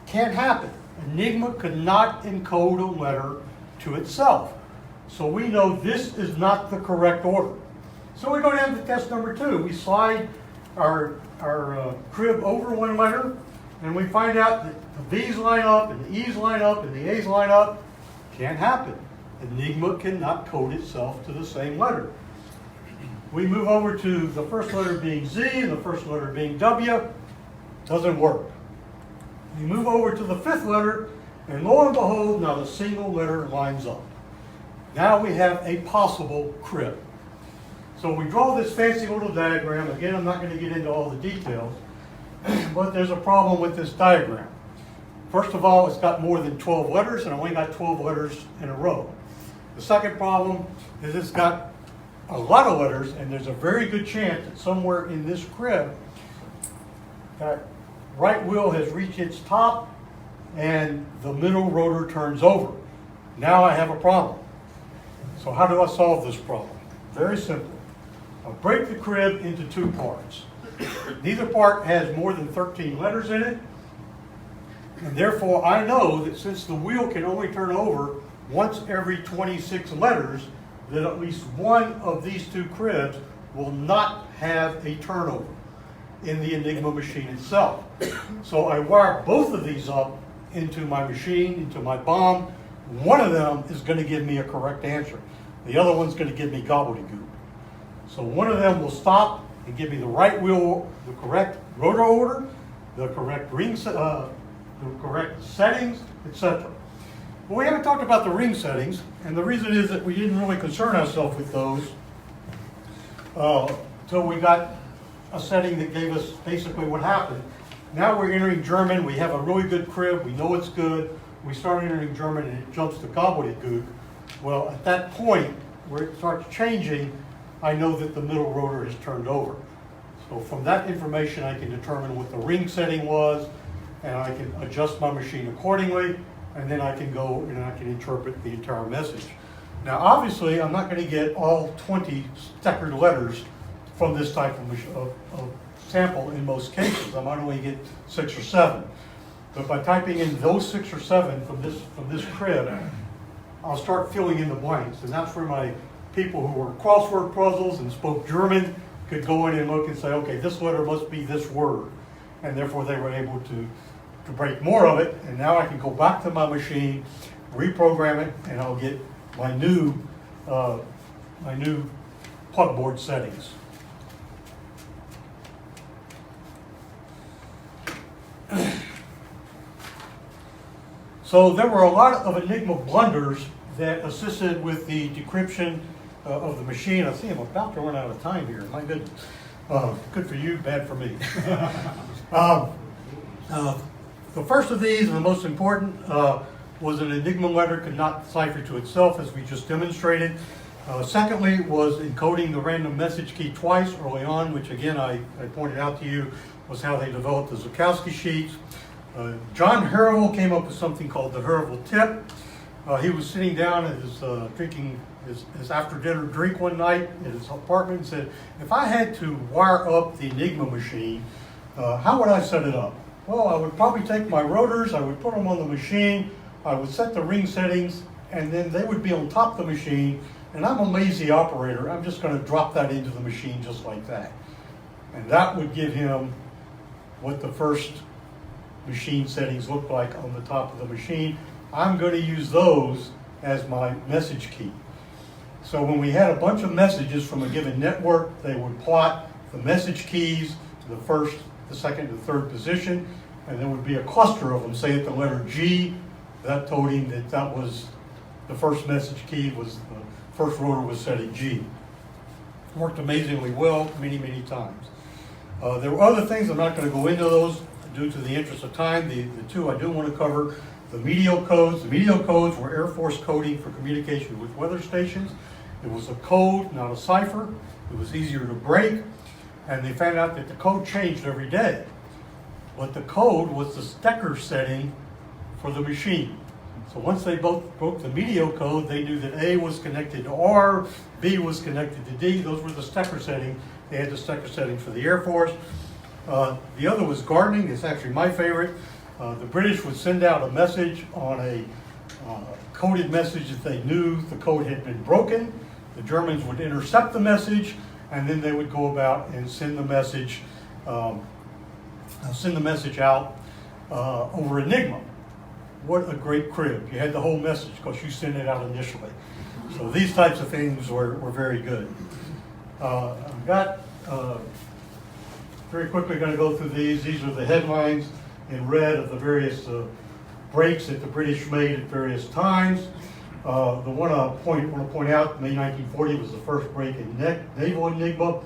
Can't happen. Enigma could not encode a letter to itself. So we know this is not the correct order. So we go down to test number 2. We slide our crib over one letter, and we find out that the V's line up, and the E's line up, and the A's line up. Can't happen. Enigma cannot code itself to the same letter. We move over to the first letter being Z and the first letter being W. Doesn't work. We move over to the 5th letter, and lo and behold, not a single letter lines up. Now we have a possible crib. So we draw this fancy little diagram. Again, I'm not going to get into all the details, but there's a problem with this diagram. First of all, it's got more than 12 letters, and I only got 12 letters in a row. The second problem is it's got a lot of letters, and there's a very good chance that somewhere in this crib, that right wheel has reached its top, and the middle rotor turns over. Now I have a problem. So how do I solve this problem? Very simple. I'll break the crib into 2 parts. Neither part has more than 13 letters in it, and therefore I know that since the wheel can only turn over once every 26 letters, that at least one of these 2 cribs will not have a turnover in the Enigma machine itself. So I wire both of these up into my machine, into my bomb. One of them is going to give me a correct answer. The other one's going to give me gobbledygook. So one of them will stop and give me the right wheel, the correct rotor order, the correct the correct settings, etc. But we haven't talked about the ring settings, and the reason is that we didn't really concern ourselves with those until we got a setting that gave us basically what happened. Now we're entering German. We have a really good crib. We know it's good. We start entering German, and it jumps to gobbledygook. Well, at that point, where it starts changing, I know that the middle rotor has turned over. So from that information, I can determine what the ring setting was, and I can adjust my machine accordingly, and then I can go and I can interpret the entire message. Now, obviously, I'm not going to get all 20 steckered letters from this type of sample in most cases. I might only get 6 or 7. But by typing in those 6 or 7 from this crib, I'll start filling in the blanks. And that's where my people who were crossword puzzles and spoke German could go in and look and say, okay, this letter must be this word. And therefore they were able to break more of it. And now I can go back to my machine, reprogram it, and I'll get my new plugboard settings. So there were a lot of Enigma blunders that assisted with the decryption of the machine. I see I'm about to run out of time here. My goodness. Good for you, bad for me. The first of these, and the most important, was an Enigma letter could not cipher to itself, as we just demonstrated. Secondly was encoding the random message key twice early on, which again I pointed out to you was how they developed the Lukowski sheets. John Herbal came up with something called the Herbal Tip. He was sitting down at his drinking his after dinner drink one night at his apartment and said, if I had to wire up the Enigma machine, how would I set it up? Well, I would probably take my rotors, I would put them on the machine, I would set the ring settings, and then they would be on top of the machine, and I'm a lazy operator, I'm just going to drop that into the machine just like that. And that would give him what the first machine settings look like on the top of the machine. I'm going to use those as my message key. So when we had a bunch of messages from a given network, they would plot the message keys to the first, the second, the third position, and there would be a cluster of them. Say at the letter G, that told him that that was the first message key, was the first rotor was set at G. Worked amazingly well many, many times. There were other things, I'm not going to go into those due to the interest of time. The two I do want to cover, the medial codes. The medial codes were Air Force coding for communication with weather stations. It was a code, not a cipher. It was easier to break, and they found out that the code changed every day. But the code was the Stecker setting for the machine. So once they both broke the medial code, they knew that A was connected to R, B was connected to D. Those were the Stecker settings. They had the Stecker settings for the Air Force. The other was gardening. It's actually my favorite. The British would send out a message on a coded message if they knew the code had been broken. The Germans would intercept the message, and then they would go about and send the message out over Enigma. What a great crib. You had the whole message because you sent it out initially. So these types of things were very good. I've got, very quickly going to go through these. These are the headlines in red of the various breaks that the British made at various times. The one I want to point out, May 1940 was the first break in naval Enigma,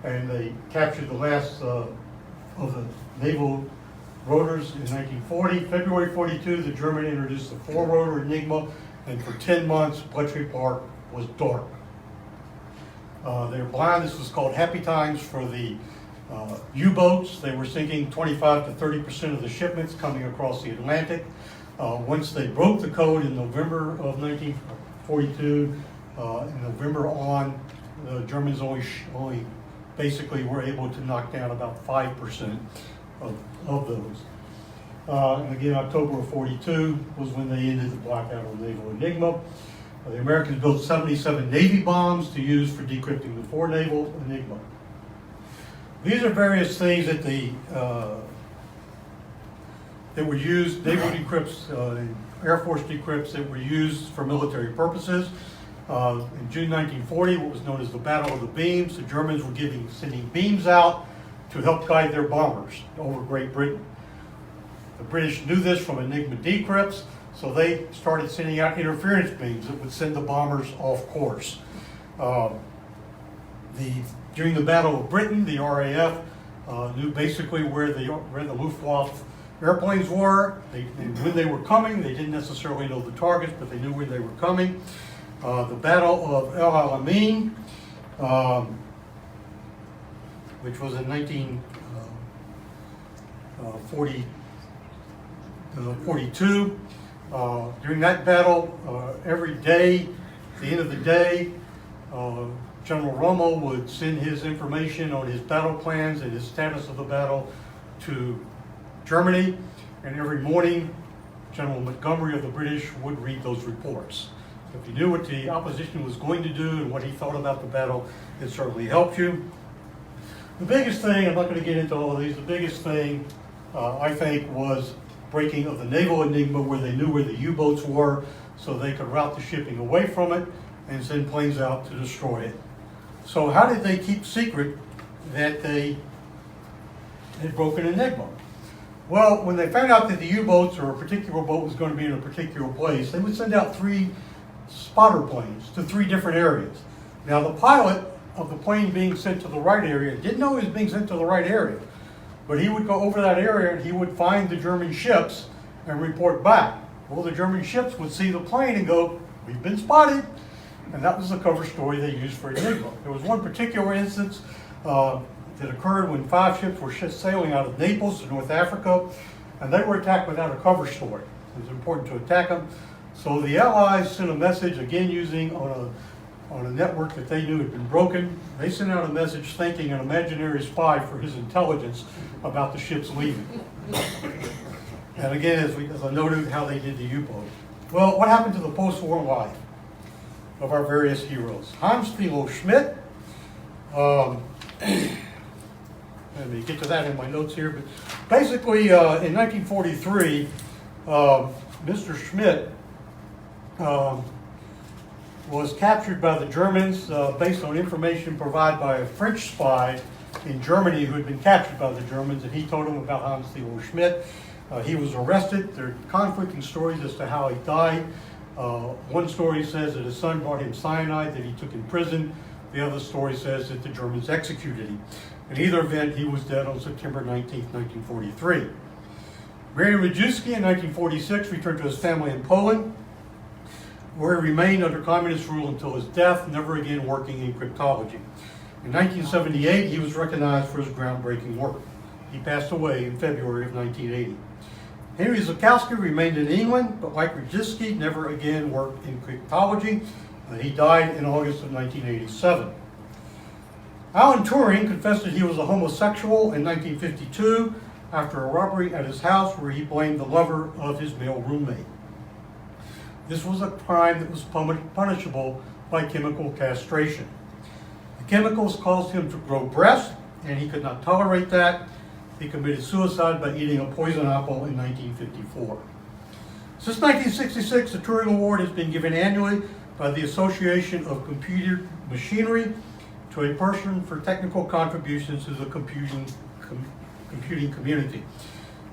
and they captured the last of the naval rotors in 1940. February 42, the German introduced the 4-rotor Enigma, and for 10 months, Bletchley Park was dark. They were blind. This was called happy times for the U-boats. They were sinking 25 to 30% of the shipments coming across the Atlantic. Once they broke the code in November of 1942, in November on, the Germans only basically were able to knock down about 5% of those. And again, October of 42 was when they ended the blackout on naval Enigma. The Americans built 77 Navy bombs to use for decrypting the 4 naval Enigma. These are various things that that were used, naval decrypts, Air Force decrypts that were used for military purposes. In June 1940, what was known as the Battle of the Beams, the Germans were sending beams out to help guide their bombers over Great Britain. The British knew this from Enigma decrypts, so they started sending out interference beams that would send the bombers off course. During the Battle of Britain, the RAF knew basically where the Luftwaffe airplanes were, and when they were coming. They didn't necessarily know the targets, but they knew where they were coming. The Battle of El Alamein, which was in 1942. During that battle, every day, at the end of the day, General Rommel would send his information on his battle plans and his status of the battle to Germany, and every morning General Montgomery of the British would read those reports. So if you knew what the opposition was going to do and what he thought about the battle, it certainly helped you. The biggest thing, I'm not going to get into all of these, the biggest thing I think was breaking of the naval Enigma, where they knew where the U-boats were so they could route the shipping away from it and send planes out to destroy it. So how did they keep secret that they had broken Enigma? Well, when they found out that the U-boats or a particular boat was going to be in a particular place, they would send out 3 spotter planes to 3 different areas. Now, the pilot of the plane being sent to the right area didn't know he was being sent to the right area, but he would go over that area and he would find the German ships and report back. Well, the German ships would see the plane and go, "We've been spotted." And that was the cover story they used for Enigma. There was one particular instance that occurred when 5 ships were sailing out of Naples to North Africa, and they were attacked without a cover story. It was important to attack them. So the Allies sent a message, again using on a network that they knew had been broken. They sent out a message thanking an imaginary spy for his intelligence about the ships leaving. And again, as I noted, how they did the U-boat. Well, what happened to the post-war life of our various heroes? Still Schmidt. Let me get to that in my notes here. But basically, in 1943, Mr. Schmidt was captured by the Germans based on information provided by a French spy in Germany who had been captured by the Germans, and he told him about Still Schmidt. He was arrested. There are conflicting stories as to how he died. One story says that his son brought him cyanide that he took in prison. The other story says that the Germans executed him. In either event, he was dead on September 19, 1943. Marian Rejewski in 1946 returned to his family in Poland, where he remained under communist rule until his death, never again working in cryptology. In 1978, he was recognized for his groundbreaking work. He passed away in February of 1980. Henry Lukowski remained in England, but like Rajewski, never again worked in cryptology. He died in August of 1987. Alan Turing confessed that he was a homosexual in 1952 after a robbery at his house where he blamed the lover of his male roommate. This was a crime that was punishable by chemical castration. The chemicals caused him to grow breasts, and he could not tolerate that. He committed suicide by eating a poison apple in 1954. Since 1966, the Turing Award has been given annually by the Association of Computer Machinery to a person for technical contributions to the computing community.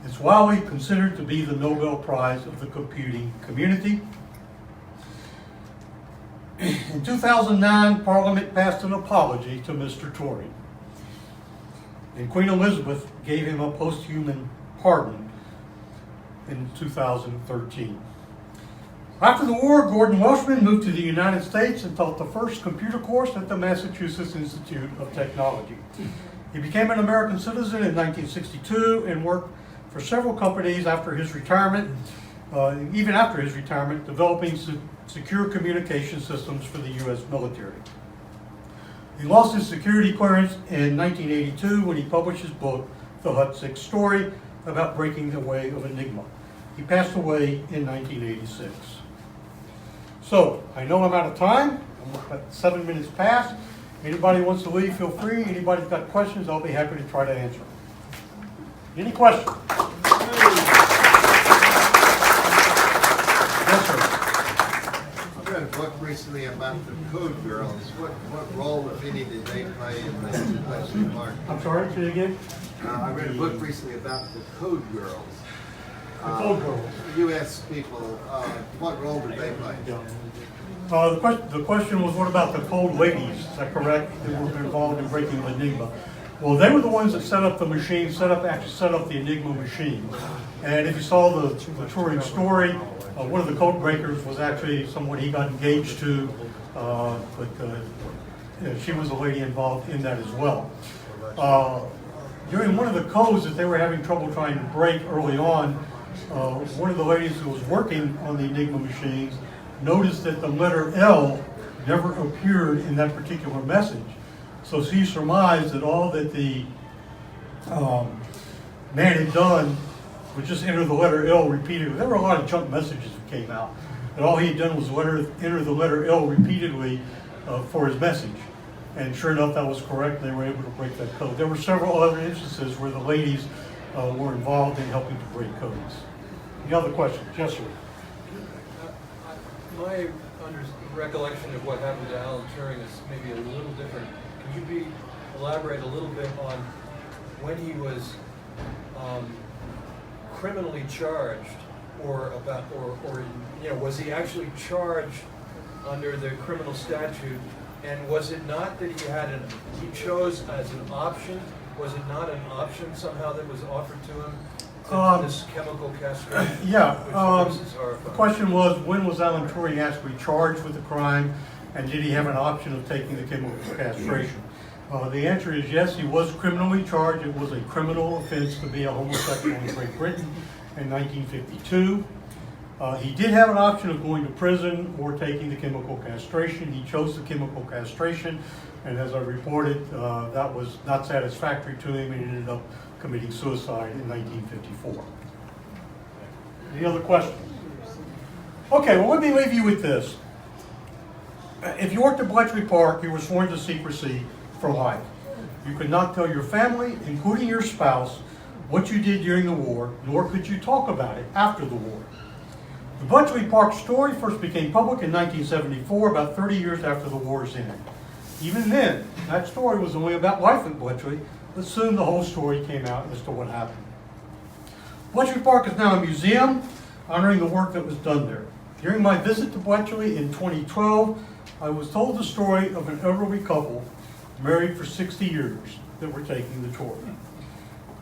It's widely considered to be the Nobel Prize of the computing community. In 2009, Parliament passed an apology to Mr. Turing, and Queen Elizabeth gave him a post-human pardon in 2013. After the war, Gordon Welshman moved to the United States and taught the first computer course at the Massachusetts Institute of Technology. He became an American citizen in 1962 and worked for several companies after his retirement, even after his retirement, developing secure communication systems for the U.S. military. He lost his security clearance in 1982 when he published his book, The Hut 6 Story, about breaking the way of Enigma. He passed away in 1986. So, I know I'm out of time. I'm about 7 minutes past. Anybody wants to leave, feel free. Anybody's got questions, I'll be happy to try to answer. Any questions? Yes, sir. I read a book recently about the code girls. What role, if any, did they play in the question mark? I'm sorry, say it again? I read a book recently about the code girls. The code girls. U.S. people, what role did they play? Yeah. The question was, what about the code ladies? Is that correct? That were involved in breaking the Enigma. Well, they were the ones that set up the machine, actually set up the Enigma machine. And if you saw the Turing story, one of the code breakers was actually someone he got engaged to, she was a lady involved in that as well. During one of the codes that they were having trouble trying to break early on, one of the ladies who was working on the Enigma machines noticed that the letter L never appeared in that particular message. So she surmised that all that the man had done was just enter the letter L repeatedly. There were a lot of junk messages that came out. And all he had done was enter the letter L repeatedly for his message. And sure enough, that was correct. They were able to break that code. There were several other instances where the ladies were involved in helping to break codes. Any other questions? Yes, sir. My recollection of what happened to Alan Turing is maybe a little different. Can you elaborate a little bit on when he was criminally charged, or was he actually charged under the criminal statute? And was it not that he chose as an option? Was it not an option somehow that was offered to him? This chemical castration? Yeah. The question was, when was Alan Turing actually charged with the crime, and did he have an option of taking the chemical castration? The answer is yes, he was criminally charged. It was a criminal offense to be a homosexual in Great Britain in 1952. He did have an option of going to prison or taking the chemical castration. He chose the chemical castration, and as I reported, that was not satisfactory to him, and he ended up committing suicide in 1954. Any other questions? Okay, well, let me leave you with this. If you worked at Bletchley Park, you were sworn to secrecy for life. You could not tell your family, including your spouse, what you did during the war, nor could you talk about it after the war. The Bletchley Park story first became public in 1974, about 30 years after the war's ended. Even then, that story was only about life at Bletchley, but soon the whole story came out as to what happened. Bletchley Park is now a museum honoring the work that was done there. During my visit to Bletchley in 2012, I was told the story of an elderly couple married for 60 years that were taking the tour.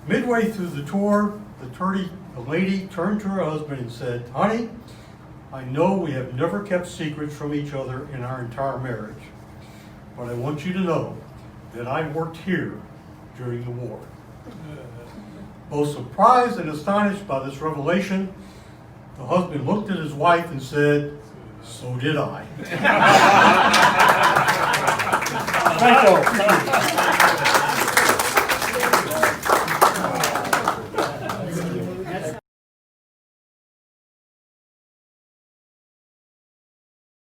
Midway through the tour, the lady turned to her husband and said, "Honey, I know we have never kept secrets from each other in our entire marriage, but I want you to know that I worked here during the war." Both surprised and astonished by this revelation, the husband looked at his wife and said, "So did I." Thank you.